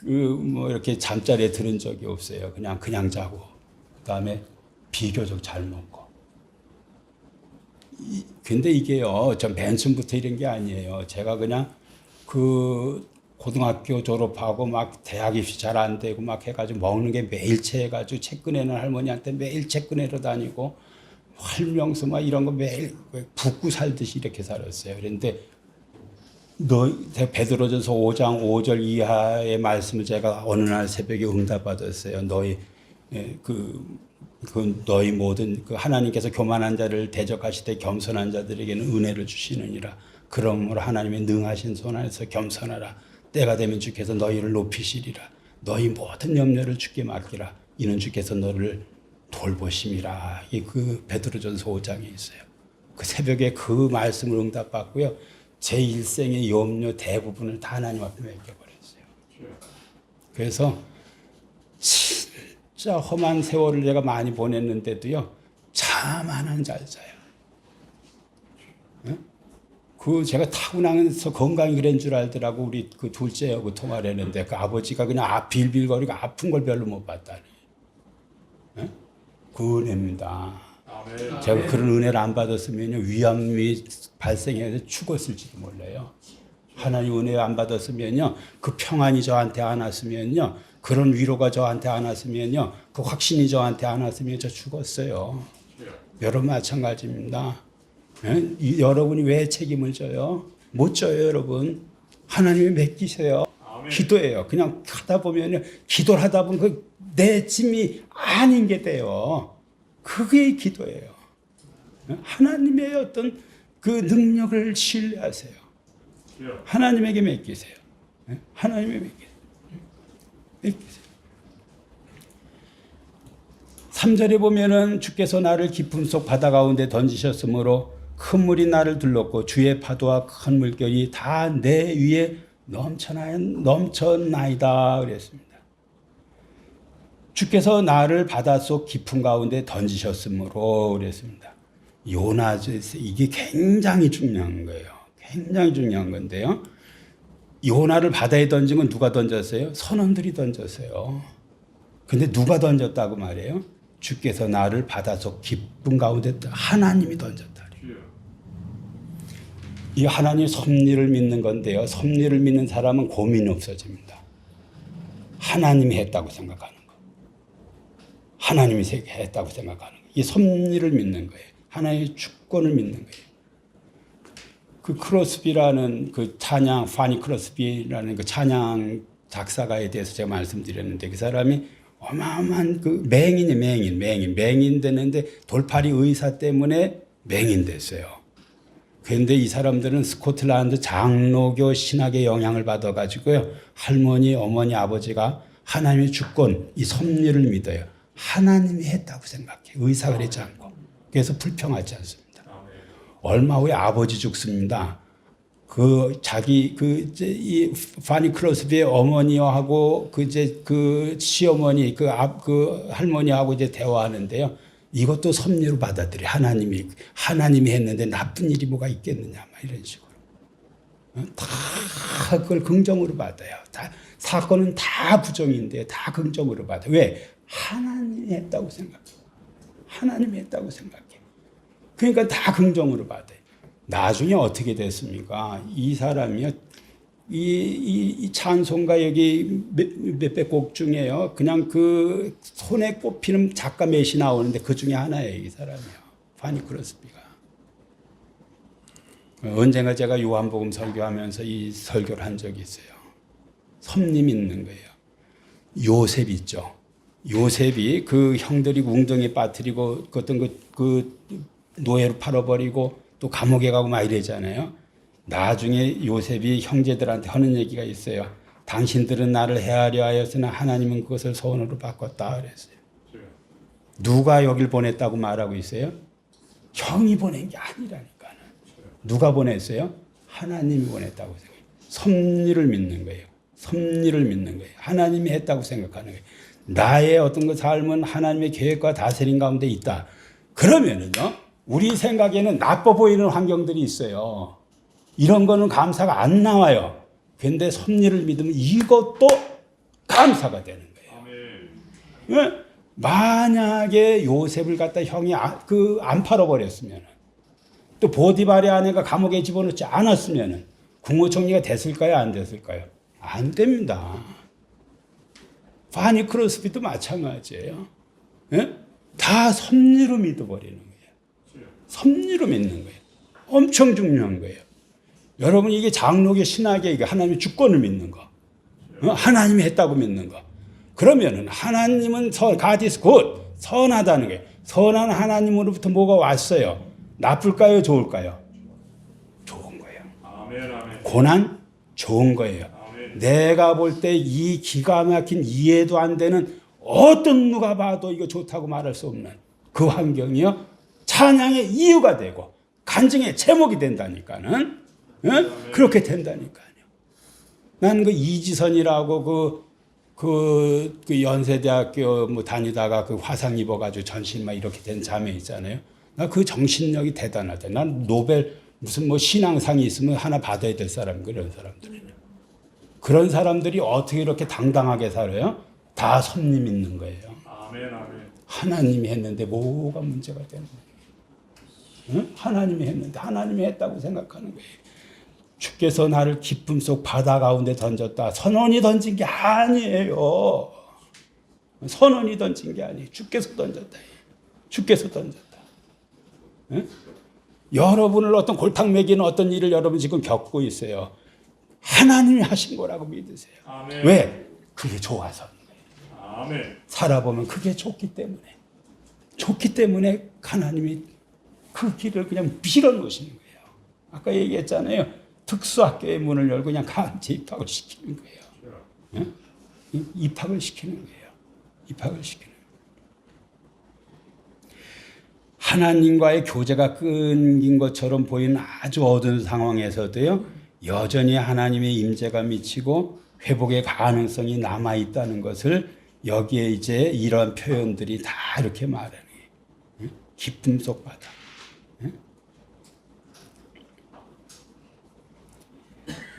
B: 이렇게 잠자리에 들은 적이 없어요. 그냥 자고, 그다음에 비교적 잘 먹고. 근데 이게요, 저 맨 처음부터 이런 게 아니에요. 제가 그냥 고등학교 졸업하고 막 대학 입시 잘 안 되고 막 해가지고 먹는 게 매일 채해가지고 책 꺼내는 할머니한테 매일 책 꺼내러 다니고 활명서 막 이런 거 매일 붓고 살듯이 이렇게 살았어요. 그런데 베드로전서 5장 5절 이하의 말씀을 제가 어느 날 새벽에 응답받았어요. 너희 모든 하나님께서 교만한 자를 대적하시되 겸손한 자들에게는 은혜를 주시느니라. 그러므로 하나님의 능하신 손 안에서 겸손하라. 때가 되면 주께서 너희를 높이시리라. 너희 모든 염려를 주께 맡기라. 이는 주께서 너를 돌보심이라. 이 베드로전서 5장에 있어요. 그 새벽에 그 말씀을 응답받고요. 제 일생의 염려 대부분을 다 하나님 앞에 맡겨버렸어요. 그래서 진짜 험한 세월을 제가 많이 보냈는데도요, 잠 하나는 잘 자요. 제가 타고나면서 건강이 그런 줄 알더라고. 우리 둘째하고 통화를 했는데, 아버지가 그냥 빌빌거리고 아픈 걸 별로 못 봤다니. 그 은혜입니다. 제가 그런 은혜를 안 받았으면요, 위암이 발생해서 죽었을지도 몰라요. 하나님 은혜 안 받았으면요, 그 평안이 저한테 안 왔으면요, 그런 위로가 저한테 안 왔으면요, 그 확신이 저한테 안 왔으면 저 죽었어요. 여러분 마찬가지입니다. 여러분이 왜 책임을 져요? 못 져요, 여러분. 하나님이 맡기세요. 기도해요. 그냥 하다 보면요, 기도를 하다 보면 내 짐이 아닌 게 돼요. 그게 기도예요. 하나님의 어떤 능력을 신뢰하세요. 하나님에게 맡기세요. 하나님에게 맡기세요. 3절에 보면은 주께서 나를 깊음 속 바다 가운데 던지셨으므로 큰 물이 나를 둘렀고 주의 파도와 큰 물결이 다 내 위에 넘쳤나이다 그랬습니다. 주께서 나를 바닷속 깊은 가운데 던지셨으므로 그랬습니다. 요나, 이게 굉장히 중요한 거예요. 굉장히 중요한 건데요. 요나를 바다에 던진 건 누가 던졌어요? 선원들이 던졌어요. 근데 누가 던졌다고 말해요? 주께서 나를 바닷속 깊은 가운데 하나님이 던졌다. 이 하나님 섭리를 믿는 건데요. 섭리를 믿는 사람은 고민이 없어집니다. 하나님이 했다고 생각하는 거. 하나님이 했다고 생각하는 거. 이 섭리를 믿는 거예요. 하나님의 주권을 믿는 거예요. 크로스비라는 찬양, 파니 크로스비라는 찬양 작사가에 대해서 제가 말씀드렸는데, 그 사람이 어마어마한 맹인 되는데 돌팔이 의사 때문에 맹인 됐어요. 그런데 이 사람들은 스코틀랜드 장로교 신학의 영향을 받아가지고요, 할머니, 어머니, 아버지가 하나님의 주권, 이 섭리를 믿어요. 하나님이 했다고 생각해. 의사가 그랬지 않고. 그래서 불평하지 않습니다. 얼마 후에 아버지 죽습니다. 이 파니 크로스비의 어머니하고 시어머니, 할머니하고 이제 대화하는데요. 이것도 섭리로 받아들여. 하나님이 했는데 나쁜 일이 뭐가 있겠느냐, 막 이런 식으로. 다 그걸 긍정으로 받아요. 사건은 다 부정인데 다 긍정으로 받아. 왜? 하나님이 했다고 생각해. 하나님이 했다고 생각해. 그러니까 다 긍정으로 받아요. 나중에 어떻게 됐습니까? 이 사람이요, 이 찬송가 여기 몇백 곡 중에요, 그냥 손에 꼽히는 작가 몇이 나오는데 그 중에 하나예요, 이 사람이요. 파니 크로스비가. 언젠가 제가 요한복음 설교하면서 이 설교를 한 적이 있어요. 섭리 믿는 거예요. 요셉 있죠. 요셉이 형들이 웅덩이에 빠뜨리고 노예로 팔아버리고 또 감옥에 가고 막 이러잖아요. 나중에 요셉이 형제들한테 하는 얘기가 있어요. 당신들은 나를 해하려 하였으나 하나님은 그것을 소원으로 바꿨다 그랬어요. 누가 여길 보냈다고 말하고 있어요? 형이 보낸 게 아니라니까요. 누가 보냈어요? 하나님이 보냈다고 생각해요. 섭리를 믿는 거예요. 섭리를 믿는 거예요. 하나님이 했다고 생각하는 거예요. 나의 어떤 그 삶은 하나님의 계획과 다스림 가운데 있다. 그러면은요, 우리 생각에는 나빠 보이는 환경들이 있어요. 이런 거는 감사가 안 나와요. 그런데 섭리를 믿으면 이것도 감사가 되는 거예요. 예? 만약에 요셉을 갖다 형이 안 팔아버렸으면, 또 보디발의 아내가 감옥에 집어넣지 않았으면 국무총리가 됐을까요? 안 됐을까요? 안 됩니다. 파니 크로스비도 마찬가지예요. 예? 다 섭리로 믿어버리는 거예요. 섭리로 믿는 거예요. 엄청 중요한 거예요. 여러분, 이게 장로교 신학의 이게 하나님의 주권을 믿는 거, 하나님이 했다고 믿는 거. 그러면은 하나님은 God is good, 선하다는 거예요. 선한 하나님으로부터 뭐가 왔어요? 나쁠까요? 좋을까요? 좋은 거예요. 고난? 좋은 거예요. 내가 볼 때 이 기가 막힌 이해도 안 되는 어떤 누가 봐도 이거 좋다고 말할 수 없는 그 환경이요, 찬양의 이유가 되고 간증의 제목이 된다니까는. 그렇게 된다니까요. 나는 그 이지선이라고 그 연세대학교 뭐 다니다가 그 화상 입어가지고 전신 막 이렇게 된 자매 있잖아요. 나 그 정신력이 대단하다. 난 노벨 무슨 뭐 신앙상이 있으면 하나 받아야 될 사람, 그런 사람들이요. 그런 사람들이 어떻게 이렇게 당당하게 살아요? 다 섭리 믿는 거예요. 하나님이 했는데 뭐가 문제가 되는 거예요? 하나님이 했는데, 하나님이 했다고 생각하는 거예요. 주께서 나를 기쁨 속 바다 가운데 던졌다. 선원이 던진 게 아니에요. 선원이 던진 게 아니에요. 주께서 던졌다. 주께서 던졌다. 네? 여러분을 어떤 골탕 먹이는 어떤 일을 여러분 지금 겪고 있어요. 하나님이 하신 거라고 믿으세요. 아멘. 왜? 그게 좋아서. 아멘. 살아보면 그게 좋기 때문에. 좋기 때문에 하나님이 그 길을 그냥 밀어놓으시는 거예요. 아까 얘기했잖아요. 특수학교의 문을 열고 그냥 강제 입학을 시키는 거예요. 네? 입학을 시키는 거예요. 입학을 시키는 거예요. 하나님과의 교제가 끊긴 것처럼 보이는 아주 어두운 상황에서도요, 여전히 하나님의 임재가 미치고 회복의 가능성이 남아 있다는 것을 여기에 이제 이런 표현들이 다 이렇게 말하는 거예요. 기쁨 속 바다.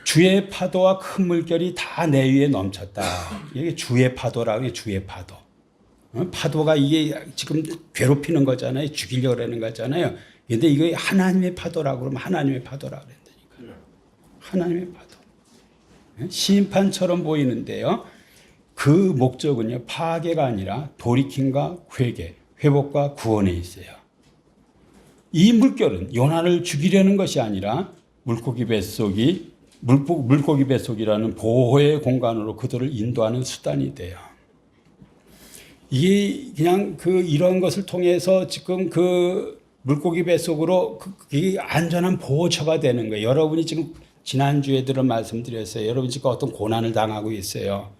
B: 주의 파도와 큰 물결이 다 내 위에 넘쳤다. 이게 주의 파도라고 해요. 주의 파도. 파도가 이게 지금 괴롭히는 거잖아요. 죽이려고 그러는 거잖아요. 근데 이거 하나님의 파도라고 그러면 하나님의 파도라고 그런다니까요. 하나님의 파도. 심판처럼 보이는데요. 그 목적은요, 파괴가 아니라 돌이킴과 회개, 회복과 구원에 있어요. 이 물결은 요나를 죽이려는 것이 아니라 물고기 뱃속이라는 보호의 공간으로 그들을 인도하는 수단이 돼요. 이게 그냥 이런 것을 통해서 지금 그 물고기 뱃속으로 그게 안전한 보호처가 되는 거예요. 여러분이 지금 지난주에 들은 말씀드렸어요. 여러분 지금 어떤 고난을 당하고 있어요.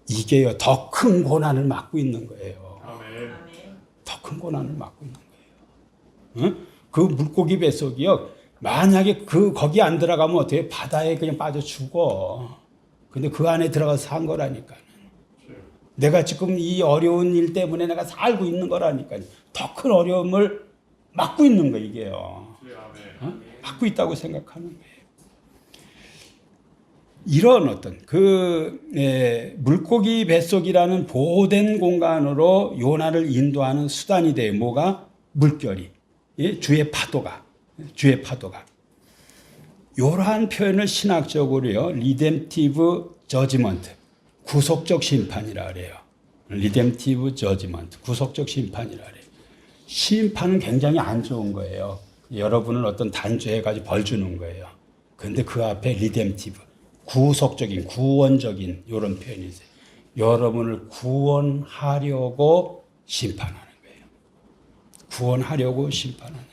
B: 이게요, 더 큰 고난을 막고 있는 거예요. 더 큰 고난을 막고 있는 거예요. 그 물고기 뱃속이요, 만약에 거기 안 들어가면 어떻게 바다에 그냥 빠져 죽어. 근데 그 안에 들어가서 산 거라니까요. 내가 지금 이 어려운 일 때문에 내가 살고 있는 거라니까요. 더 큰 어려움을 막고 있는 거 이게요. 막고 있다고 생각하는 거예요. 이런 어떤 물고기 뱃속이라는 보호된 공간으로 요나를 인도하는 수단이 돼요. 뭐가? 물결이. 주의 파도가. 이러한 표현을 신학적으로요, 리뎀티브 저지먼트, 구속적 심판이라 그래요. 리뎀티브 저지먼트, 구속적 심판이라 그래요. 심판은 굉장히 안 좋은 거예요. 여러분을 어떤 단죄해가지고 벌 주는 거예요. 그런데 그 앞에 리뎀티브, 구속적인, 구원적인 이런 표현이 있어요. 여러분을 구원하려고 심판하는 거예요. 구원하려고 심판하는 거예요.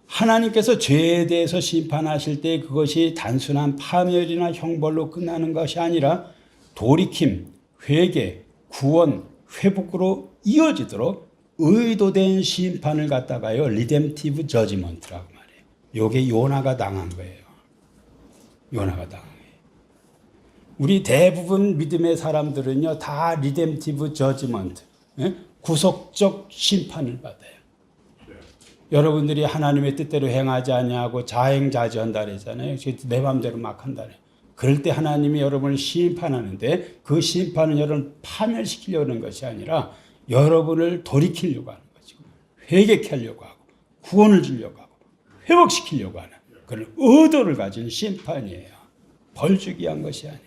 B: 하나님께서 죄에 대해서 심판하실 때 그것이 단순한 파멸이나 형벌로 끝나는 것이 아니라 돌이킴, 회개, 구원, 회복으로 이어지도록 의도된 심판을 갖다가요 리뎀티브 저지먼트라고 말해요. 요게 요나가 당한 거예요. 요나가 당한 거예요. 우리 대부분 믿음의 사람들은요 다 리뎀티브 저지먼트, 구속적 심판을 받아요. 여러분들이 하나님의 뜻대로 행하지 아니하고 자행자지한다 그랬잖아요. 내 마음대로 막 한다 그래요. 그럴 때 하나님이 여러분을 심판하는데 그 심판은 여러분을 파멸시키려고 하는 것이 아니라 여러분을 돌이키려고 하는 거죠. 회개케 하려고 하고 구원을 주려고 하고 회복시키려고 하는 그런 의도를 가진 심판이에요. 벌 주기 위한 것이 아니에요.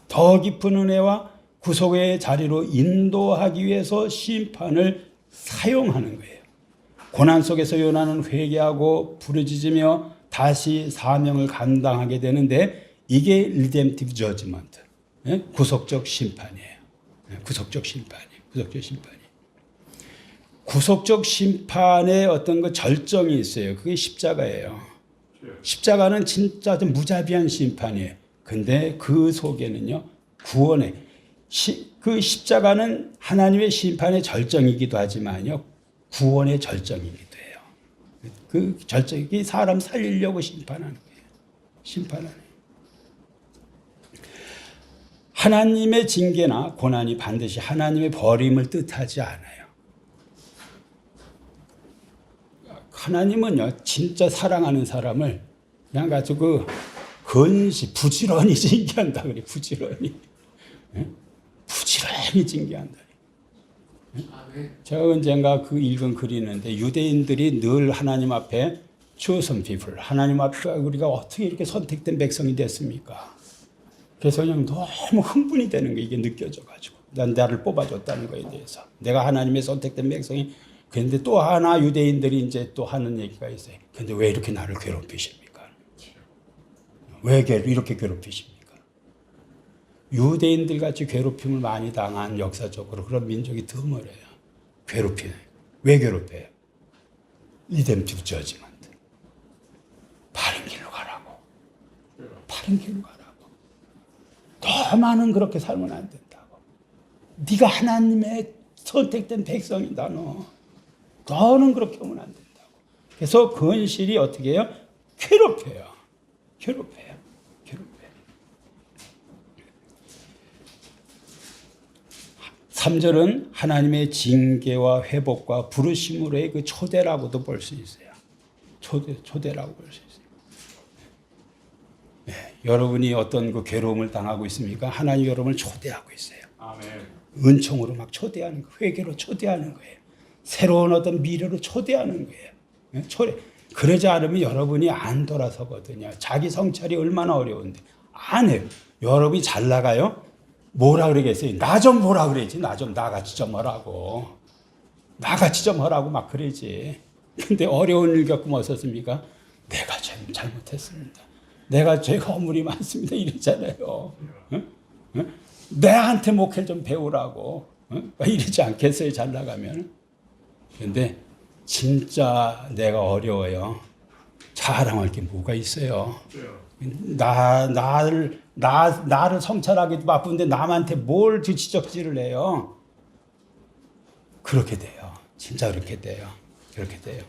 B: 더 깊은 은혜와 구속의 자리로 인도하기 위해서 심판을 사용하는 거예요. 고난 속에서 요나는 회개하고 부르짖으며 다시 사명을 감당하게 되는데 이게 리뎀티브 저지먼트, 구속적 심판이에요. 구속적 심판이에요. 구속적 심판이에요. 구속적 심판의 어떤 그 절정이 있어요. 그게 십자가예요. 십자가는 진짜 좀 무자비한 심판이에요. 근데 그 속에는요 구원의 그 십자가는 하나님의 심판의 절정이기도 하지만요 구원의 절정이기도 해요. 그 절정이 사람 살리려고 심판하는 거예요. 심판하는 거예요. 하나님의 징계나 고난이 반드시 하나님의 버림을 뜻하지 않아요. 하나님은요 진짜 사랑하는 사람을 그냥 가지고 부지런히 징계한다 그래. 부지런히 징계한다. 제가 언젠가 그 읽은 글이 있는데 유대인들이 늘 하나님 앞에 chosen people, 하나님 앞에 우리가 어떻게 이렇게 선택된 백성이 됐습니까? 그래서 그냥 너무 흥분이 되는 거 이게 느껴져가지고 나를 뽑아줬다는 거에 대해서 내가 하나님의 선택된 백성이. 그런데 또 하나 유대인들이 이제 또 하는 얘기가 있어요. 근데 왜 이렇게 나를 괴롭히십니까? 왜 이렇게 괴롭히십니까? 유대인들 같이 괴롭힘을 많이 당한 역사적으로 그런 민족이 드물어요. 괴롭히네. 왜 괴롭혀요? 리뎀티브 저지먼트. 바른 길로 가라고. 바른 길로 가라고. 너만은 그렇게 살면 안 된다고. 네가 하나님의 선택된 백성이다 너. 너는 그렇게 하면 안 된다고. 그래서 건실이 어떻게 해요? 괴롭혀요. 3절은 하나님의 징계와 회복과 부르심으로의 그 초대라고도 볼 수 있어요. 초대라고 볼 수 있어요. 네, 여러분이 어떤 그 괴로움을 당하고 있습니까? 하나님 여러분을 초대하고 있어요. 아멘. 은총으로 막 초대하는 거, 회개로 초대하는 거예요. 새로운 어떤 미래로 초대하는 거예요. 네? 그러지 않으면 여러분이 안 돌아서거든요. 자기 성찰이 얼마나 어려운데 안 해요. 여러분이 잘 나가요? 뭐라 그러겠어요? 나 좀 뭐라 그러지. 나같이 좀 하라고. 나같이 좀 하라고 막 그러지. 근데 어려운 일 겪으면 어떻습니까? 내가 잘못했습니다. 내가 죄가 허물이 많습니다. 이러잖아요. 응? 내한테 목회를 좀 배우라고. 이러지 않겠어요? 잘 나가면. 근데 진짜 내가 어려워요. 자랑할 게 뭐가 있어요? 나를 성찰하기도 바쁜데 남한테 뭘 지적질을 해요? 그렇게 돼요. 진짜 그렇게 돼요. 그렇게 돼요.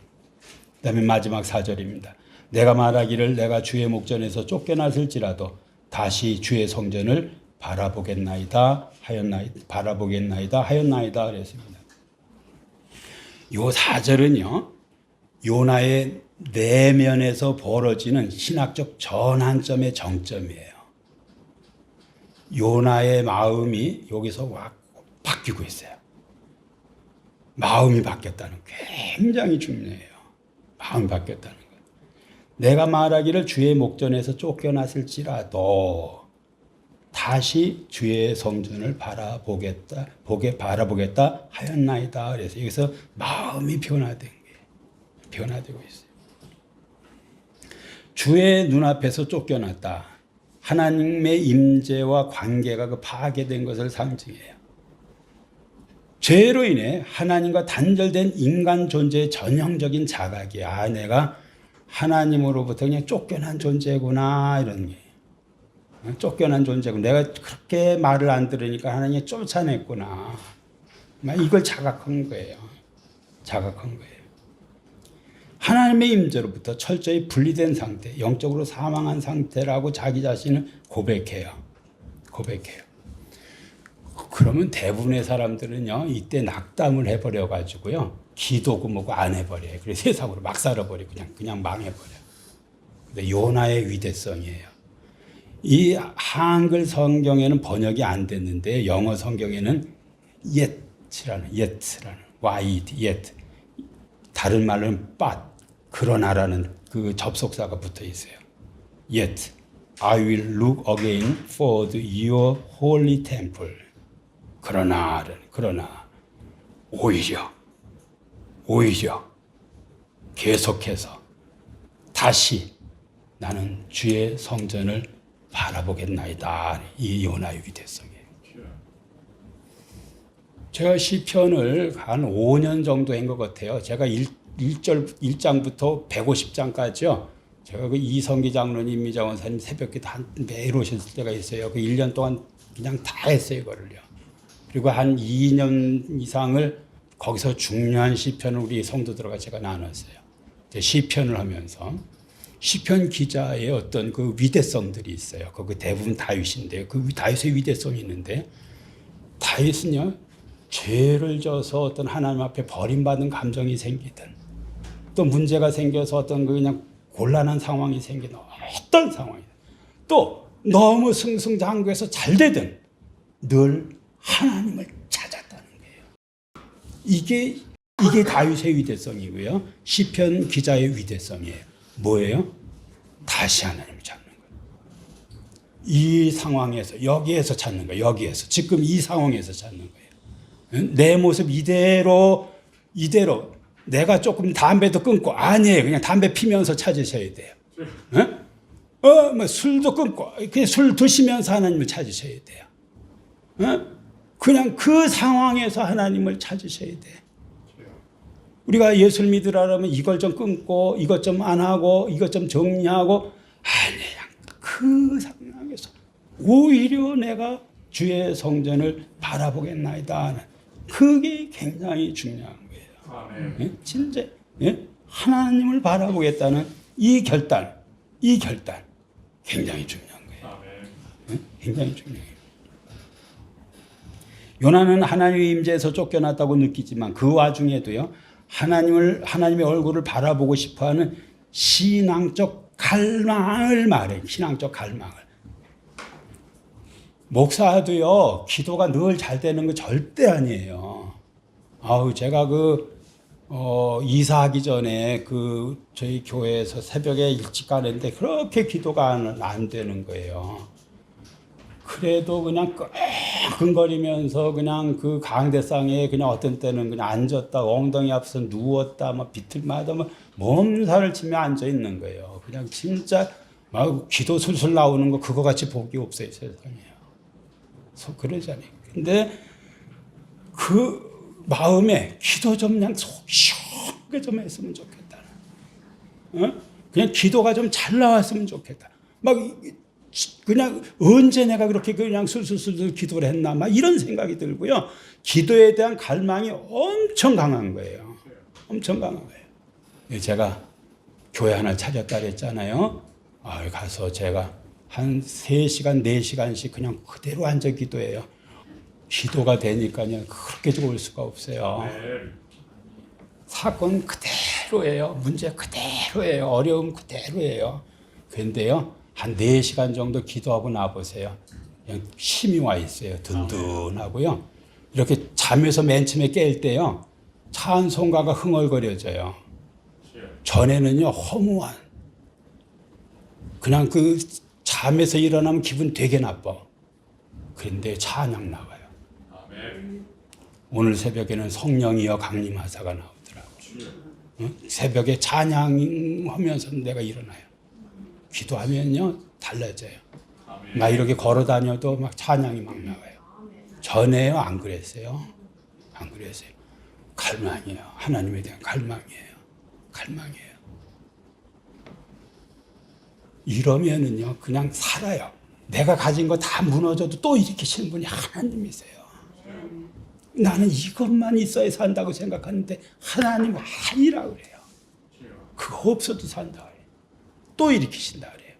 B: 그 다음에 마지막 4절입니다. 내가 말하기를 내가 주의 목전에서 쫓겨났을지라도 다시 주의 성전을 바라보겠나이다 하였나이다 그랬습니다. 이 4절은요. 요나의 내면에서 벌어지는 신학적 전환점의 정점이에요. 요나의 마음이 여기서 막 바뀌고 있어요. 마음이 바뀌었다는 굉장히 중요해요. 마음이 바뀌었다는 것. 내가 말하기를 주의 목전에서 쫓겨났을지라도 다시 주의 성전을 바라보겠다 하였나이다. 그래서 여기서 마음이 변화된 거예요. 변화되고 있어요. 주의 눈앞에서 쫓겨났다. 하나님의 임재와 관계가 그 파괴된 것을 상징해요. 죄로 인해 하나님과 단절된 인간 존재의 전형적인 자각이야. 내가 하나님으로부터 그냥 쫓겨난 존재구나 이런 게. 쫓겨난 존재고 내가 그렇게 말을 안 들으니까 하나님이 쫓아냈구나. 이걸 자각한 거예요. 자각한 거예요. 하나님의 임재로부터 철저히 분리된 상태, 영적으로 사망한 상태라고 자기 자신을 고백해요. 그러면 대부분의 사람들은요, 이때 낙담을 해버려 가지고요, 기도고 뭐고 안 해버려요. 그래서 세상으로 막 살아버리고 그냥 망해버려요. 근데 요나의 위대성이에요. 이 한글 성경에는 번역이 안 됐는데 영어 성경에는 yet라는 yet, 다른 말로는 but, 그러나라는 그 접속사가 붙어 있어요. Yet I will look again for your holy temple. 그러나 오히려 계속해서 다시 나는 주의 성전을 바라보겠나이다. 이 요나의 위대성이에요. 제가 시편을 한 5년 정도 한 것 같아요. 제가 1장부터 150장까지요. 제가 그 이성기 장로님, 이장원사님 새벽에 매일 오셨을 때가 있어요. 그 1년 동안 그냥 다 했어요, 이거를요. 그리고 한 2년 이상을 거기서 중요한 시편을 우리 성도들과 제가 나눴어요. 시편을 하면서 시편 기자의 어떤 그 위대성들이 있어요. 그 대부분 다윗인데요. 그 다윗의 위대성이 있는데, 다윗은요, 죄를 져서 어떤 하나님 앞에 버림받은 감정이 생기든, 또 문제가 생겨서 어떤 그냥 곤란한 상황이 생기는 어떤 상황이든, 또 너무 승승장구해서 잘 되든 늘 하나님을 찾았다는 거예요. 이게 다윗의 위대성이고요. 시편 기자의 위대성이에요. 뭐예요? 다시 하나님을 찾는 거예요. 이 상황에서, 여기에서 찾는 거예요. 여기에서, 지금 이 상황에서 찾는 거예요. 내 모습 이대로 내가 조금 담배도 끊고, 아니에요. 그냥 담배 피면서 찾으셔야 돼요. 뭐 술도 끊고 그냥 술 드시면서 하나님을 찾으셔야 돼요. 그냥 그 상황에서 하나님을 찾으셔야 돼요. 우리가 예수를 믿으라면 이걸 좀 끊고 이것 좀 안 하고 이것 좀 정리하고, 아니야. 그 상황에서 오히려 내가 주의 성전을 바라보겠나이다. 그게 굉장히 중요한 거예요. 아멘. 진짜 하나님을 바라보겠다는 이 결단 굉장히 중요한 거예요. 굉장히 중요해요. 요나는 하나님의 임재에서 쫓겨났다고 느끼지만 그 와중에도요, 하나님의 얼굴을 바라보고 싶어하는 신앙적 갈망을 말해요. 신앙적 갈망을. 목사도요, 기도가 늘 잘 되는 거 절대 아니에요. 제가 이사하기 전에 저희 교회에서 새벽에 일찍 가는데 그렇게 기도가 안 되는 거예요. 그래도 그냥 끙끙거리면서 그냥 그 강대상에 그냥 어떤 때는 그냥 앉았다, 엉덩이 앞에서 누웠다, 막 비틀마다 막 몸살을 치며 앉아 있는 거예요. 그냥 진짜 막 기도 술술 나오는 거 그거 같이 복이 없어요, 세상에요. 그러잖아요. 근데 그 마음에 기도 좀 그냥 속 시원하게 좀 했으면 좋겠다. 그냥 기도가 좀 잘 나왔으면 좋겠다. 막 그냥 언제 내가 그렇게 그냥 술술술 기도를 했나, 막 이런 생각이 들고요. 기도에 대한 갈망이 엄청 강한 거예요. 엄청 강한 거예요. 제가 교회 하나 찾았다 그랬잖아요. 가서 제가 한 3시간, 4시간씩 그냥 그대로 앉아 기도해요. 기도가 되니까요, 그렇게 좋을 수가 없어요. 사건 그대로예요. 문제 그대로예요. 어려움 그대로예요. 그런데요, 한 4시간 정도 기도하고 나보세요. 그냥 힘이 와 있어요. 든든하고요. 이렇게 잠에서 맨 처음에 깰 때요, 찬송가가 흥얼거려져요. 전에는요, 허무한, 그냥 그 잠에서 일어나면 기분 되게 나빠. 그런데 찬양 나와요. 오늘 새벽에는 성령이여 강림하사가 나오더라고요. 새벽에 찬양하면서 내가 일어나요. 기도하면요, 달라져요. 막 이렇게 걸어 다녀도 막 찬양이 막 나와요. 전에요, 안 그랬어요. 안 그랬어요. 갈망이에요. 하나님에 대한 갈망이에요. 갈망이에요. 이러면은요, 그냥 살아요. 내가 가진 거 다 무너져도 또 일으키시는 분이 하나님이세요. 나는 이것만 있어야 산다고 생각하는데 하나님 아니라 그래요. 그거 없어도 산다 그래요. 또 일으키신다 그래요.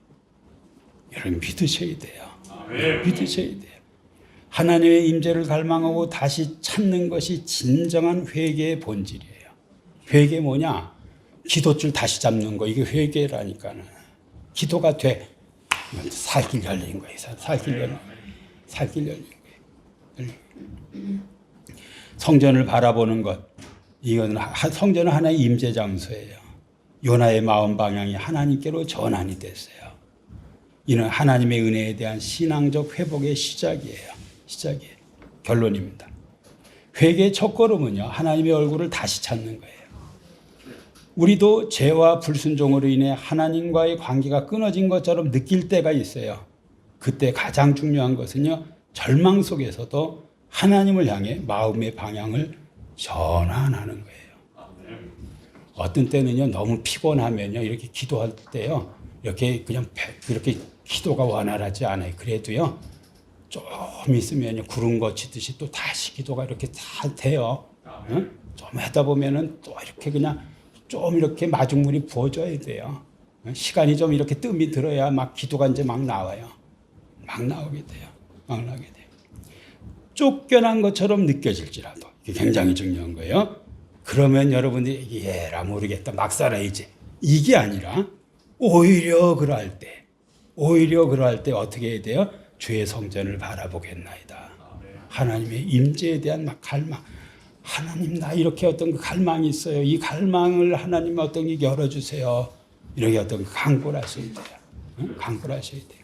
B: 여러분 믿으셔야 돼요. 믿으셔야 돼요. 하나님의 임재를 갈망하고 다시 찾는 것이 진정한 회개의 본질이에요. 회개 뭐냐? 기도줄 다시 잡는 거. 이게 회개라니까는. 기도가 돼. 살길 열린 거예요. 살길 열린 거예요. 살길 열린 거예요. 성전을 바라보는 것. 이건 성전은 하나의 임재 장소예요. 요나의 마음 방향이 하나님께로 전환이 됐어요. 이는 하나님의 은혜에 대한 신앙적 회복의 시작이에요. 시작이에요. 결론입니다. 회개의 첫걸음은요, 하나님의 얼굴을 다시 찾는 거예요. 우리도 죄와 불순종으로 인해 하나님과의 관계가 끊어진 것처럼 느낄 때가 있어요. 그때 가장 중요한 것은요, 절망 속에서도 하나님을 향해 마음의 방향을 전환하는 거예요. 어떤 때는요, 너무 피곤하면요, 이렇게 기도할 때요, 이렇게 그냥 그렇게 기도가 원활하지 않아요. 그래도요, 좀 있으면요, 구름 거치듯이 또 다시 기도가 이렇게 다 돼요. 응? 좀 하다 보면은 또 이렇게 그냥 좀 이렇게 마중물이 부어줘야 돼요. 시간이 좀 이렇게 뜸이 들어야 막 기도가 이제 막 나와요. 막 나오게 돼요. 막 나오게 돼요. 쫓겨난 것처럼 느껴질지라도 이게 굉장히 중요한 거예요. 그러면 여러분들이 얘라 모르겠다 막 살아야지. 이게 아니라 오히려 그럴 때 어떻게 해야 돼요? 주의 성전을 바라보겠나이다. 하나님의 임재에 대한 막 갈망. 하나님 나 이렇게 어떤 그 갈망이 있어요. 이 갈망을 하나님 어떤 게 열어주세요. 이렇게 어떤 강구를 하셔야 돼요. 응? 강구를 하셔야 돼요.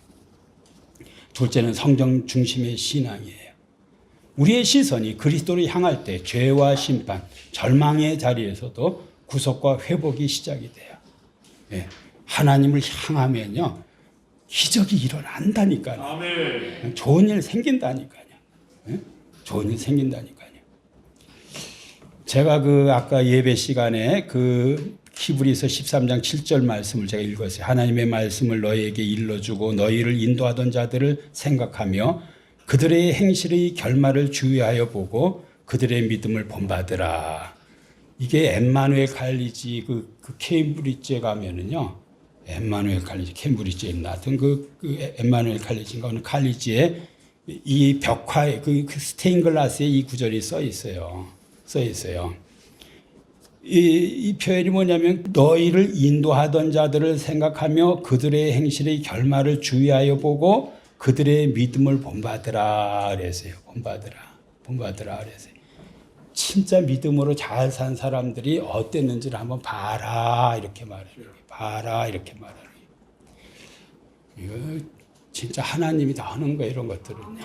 B: 둘째는 성경 중심의 신앙이에요. 우리의 시선이 그리스도를 향할 때 죄와 심판, 절망의 자리에서도 구속과 회복이 시작이 돼요. 예. 하나님을 향하면요, 기적이 일어난다니까요. 아멘. 좋은 일 생긴다니까요. 예? 좋은 일 생긴다니까요. 제가 아까 예배 시간에 히브리서 13장 7절 말씀을 제가 읽었어요. 하나님의 말씀을 너희에게 일러주고 너희를 인도하던 자들을 생각하며 그들의 행실의 결말을 주의하여 보고 그들의 믿음을 본받으라. 이게 엠마누엘 칼리지 케임브리지에 가면은요, 엠마누엘 칼리지 케임브리지에 있나 하여튼 엠마누엘 칼리지인가 어느 칼리지에 이 벽화에 그 스테인글라스에 이 구절이 써 있어요. 이 표현이 뭐냐면 너희를 인도하던 자들을 생각하며 그들의 행실의 결말을 주의하여 보고 그들의 믿음을 본받으라 그랬어요. 본받으라 그랬어요. 진짜 믿음으로 잘 산 사람들이 어땠는지를 한번 봐라 이렇게 말해요. 이거 진짜 하나님이 다 하는 거예요. 이런 것들은요.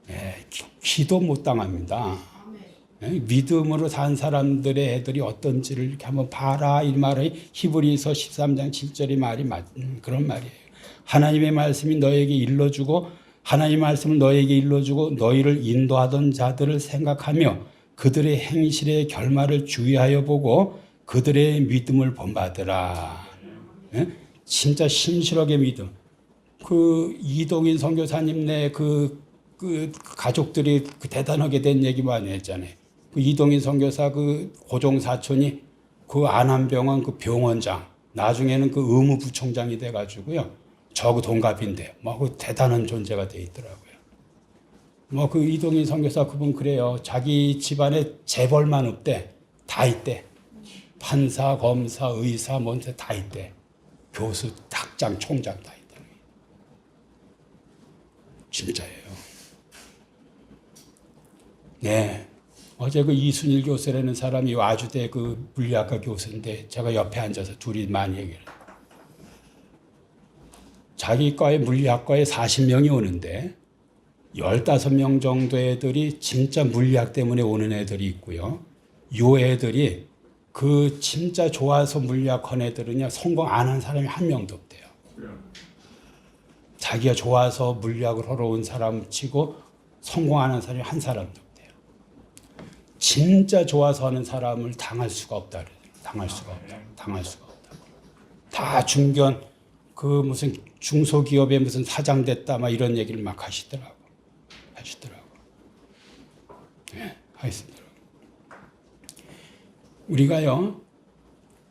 B: 네, 기도 못 당합니다. 믿음으로 산 사람들의 애들이 어떤지를 이렇게 한번 봐라 이 말이 히브리서 13장 7절의 말이 그런 말이에요. 하나님의 말씀이 너에게 일러주고 하나님의 말씀을 너에게 일러주고 너희를 인도하던 자들을 생각하며 그들의 행실의 결말을 주의하여 보고 그들의 믿음을 본받으라. 진짜 신실하게 믿음. 이동인 선교사님네 가족들이 대단하게 된 얘기 많이 했잖아요. 이동인 선교사 고종 사촌이 안암병원 병원장, 나중에는 의무부총장이 돼가지고요. 저하고 동갑인데, 대단한 존재가 돼 있더라고요. 이동인 선교사 그분 그래요. 자기 집안에 재벌만 없대. 다 있대. 판사, 검사, 의사, 뭔데 다 있대. 교수, 학장, 총장 다 있대. 진짜예요. 네. 어제 이순일 교수라는 사람이 와주대 물리학과 교수인데 제가 옆에 앉아서 둘이 많이 얘기를 해요. 자기 과에 물리학과에 40명이 오는데 15명 정도의 애들이 진짜 물리학 때문에 오는 애들이 있고요. 요 애들이 진짜 좋아서 물리학 한 애들은요, 성공 안 한 사람이 한 명도 없대요. 자기가 좋아서 물리학을 하러 온 사람 치고 성공 안 한 사람이 한 사람도 없대요. 진짜 좋아서 하는 사람을 당할 수가 없다. 당할 수가 없다. 다 중견, 무슨 중소기업에 무슨 사장 됐다, 이런 얘기를 막 하시더라고. 하겠습니다. 우리가요,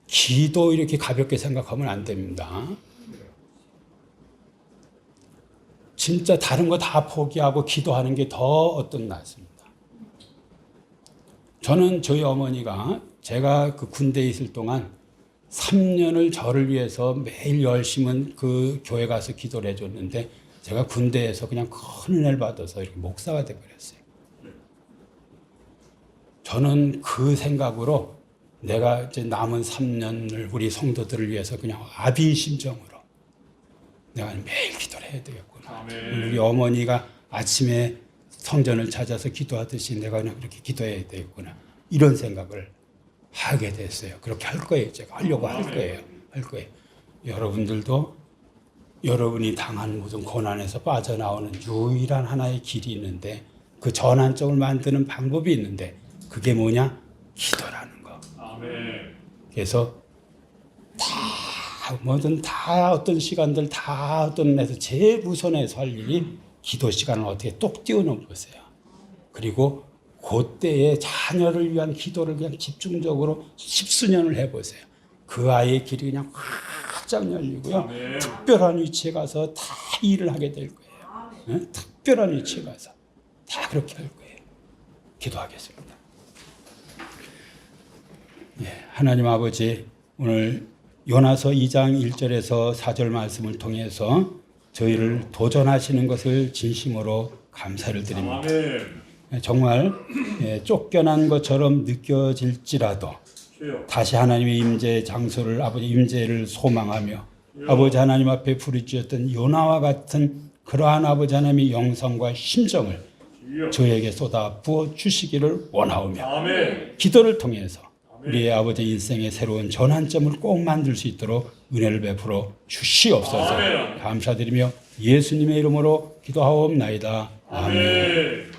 B: 기도 이렇게 가볍게 생각하면 안 됩니다. 진짜 다른 거 다 포기하고 기도하는 게 더 어떤 낫습니다. 저는 저희 어머니가 제가 그 군대에 있을 동안 3년을 저를 위해서 매일 열심히 그 교회 가서 기도를 해줬는데 제가 군대에서 그냥 큰 은혜를 받아서 이렇게 목사가 되어버렸어요. 저는 그 생각으로 내가 이제 남은 3년을 우리 성도들을 위해서 그냥 아비 심정으로 내가 매일 기도를 해야 되겠구나.
C: 아멘.
B: 우리 어머니가 아침에 성전을 찾아서 기도하듯이 내가 그냥 그렇게 기도해야 되겠구나. 이런 생각을 하게 됐어요. 그렇게 할 거예요. 제가 하려고 할 거예요. 할 거예요. 여러분들도 여러분이 당한 모든 고난에서 빠져나오는 유일한 하나의 길이 있는데 그 전환점을 만드는 방법이 있는데 그게 뭐냐? 기도라는 거.
C: 아멘.
B: 그래서 뭐든 다 어떤 시간들 다 어떤 데서 제일 우선해서 할 일이 기도 시간을 어떻게 똑 띄워놓은 보세요. 그리고 그때에 자녀를 위한 기도를 그냥 집중적으로 십수년을 해보세요. 그 아이의 길이 그냥 활짝 열리고요.
C: 아멘.
B: 특별한 위치에 가서 다 일을 하게 될 거예요. 응? 특별한 위치에 가서 다 그렇게 할 거예요. 기도하겠습니다. 하나님 아버지, 오늘 요나서 2장 1절에서 4절 말씀을 통해서 저희를 도전하시는 것을 진심으로 감사를 드립니다.
C: 아멘.
B: 정말 쫓겨난 것처럼 느껴질지라도
C: 주여.
B: 다시 하나님의 임재 장소를 아버지 임재를 소망하며 아버지 하나님 앞에 부르짖었던 요나와 같은 그러한 아버지 하나님의 영성과 심정을
C: 주여.
B: 저에게 쏟아 부어 주시기를 원하오며
C: 아멘.
B: 기도를 통해서 우리의 아버지 인생의 새로운 전환점을 꼭 만들 수 있도록 은혜를 베풀어 주시옵소서.
C: 아멘.
B: 감사드리며 예수님의 이름으로 기도하옵나이다. 아멘.
C: 아멘.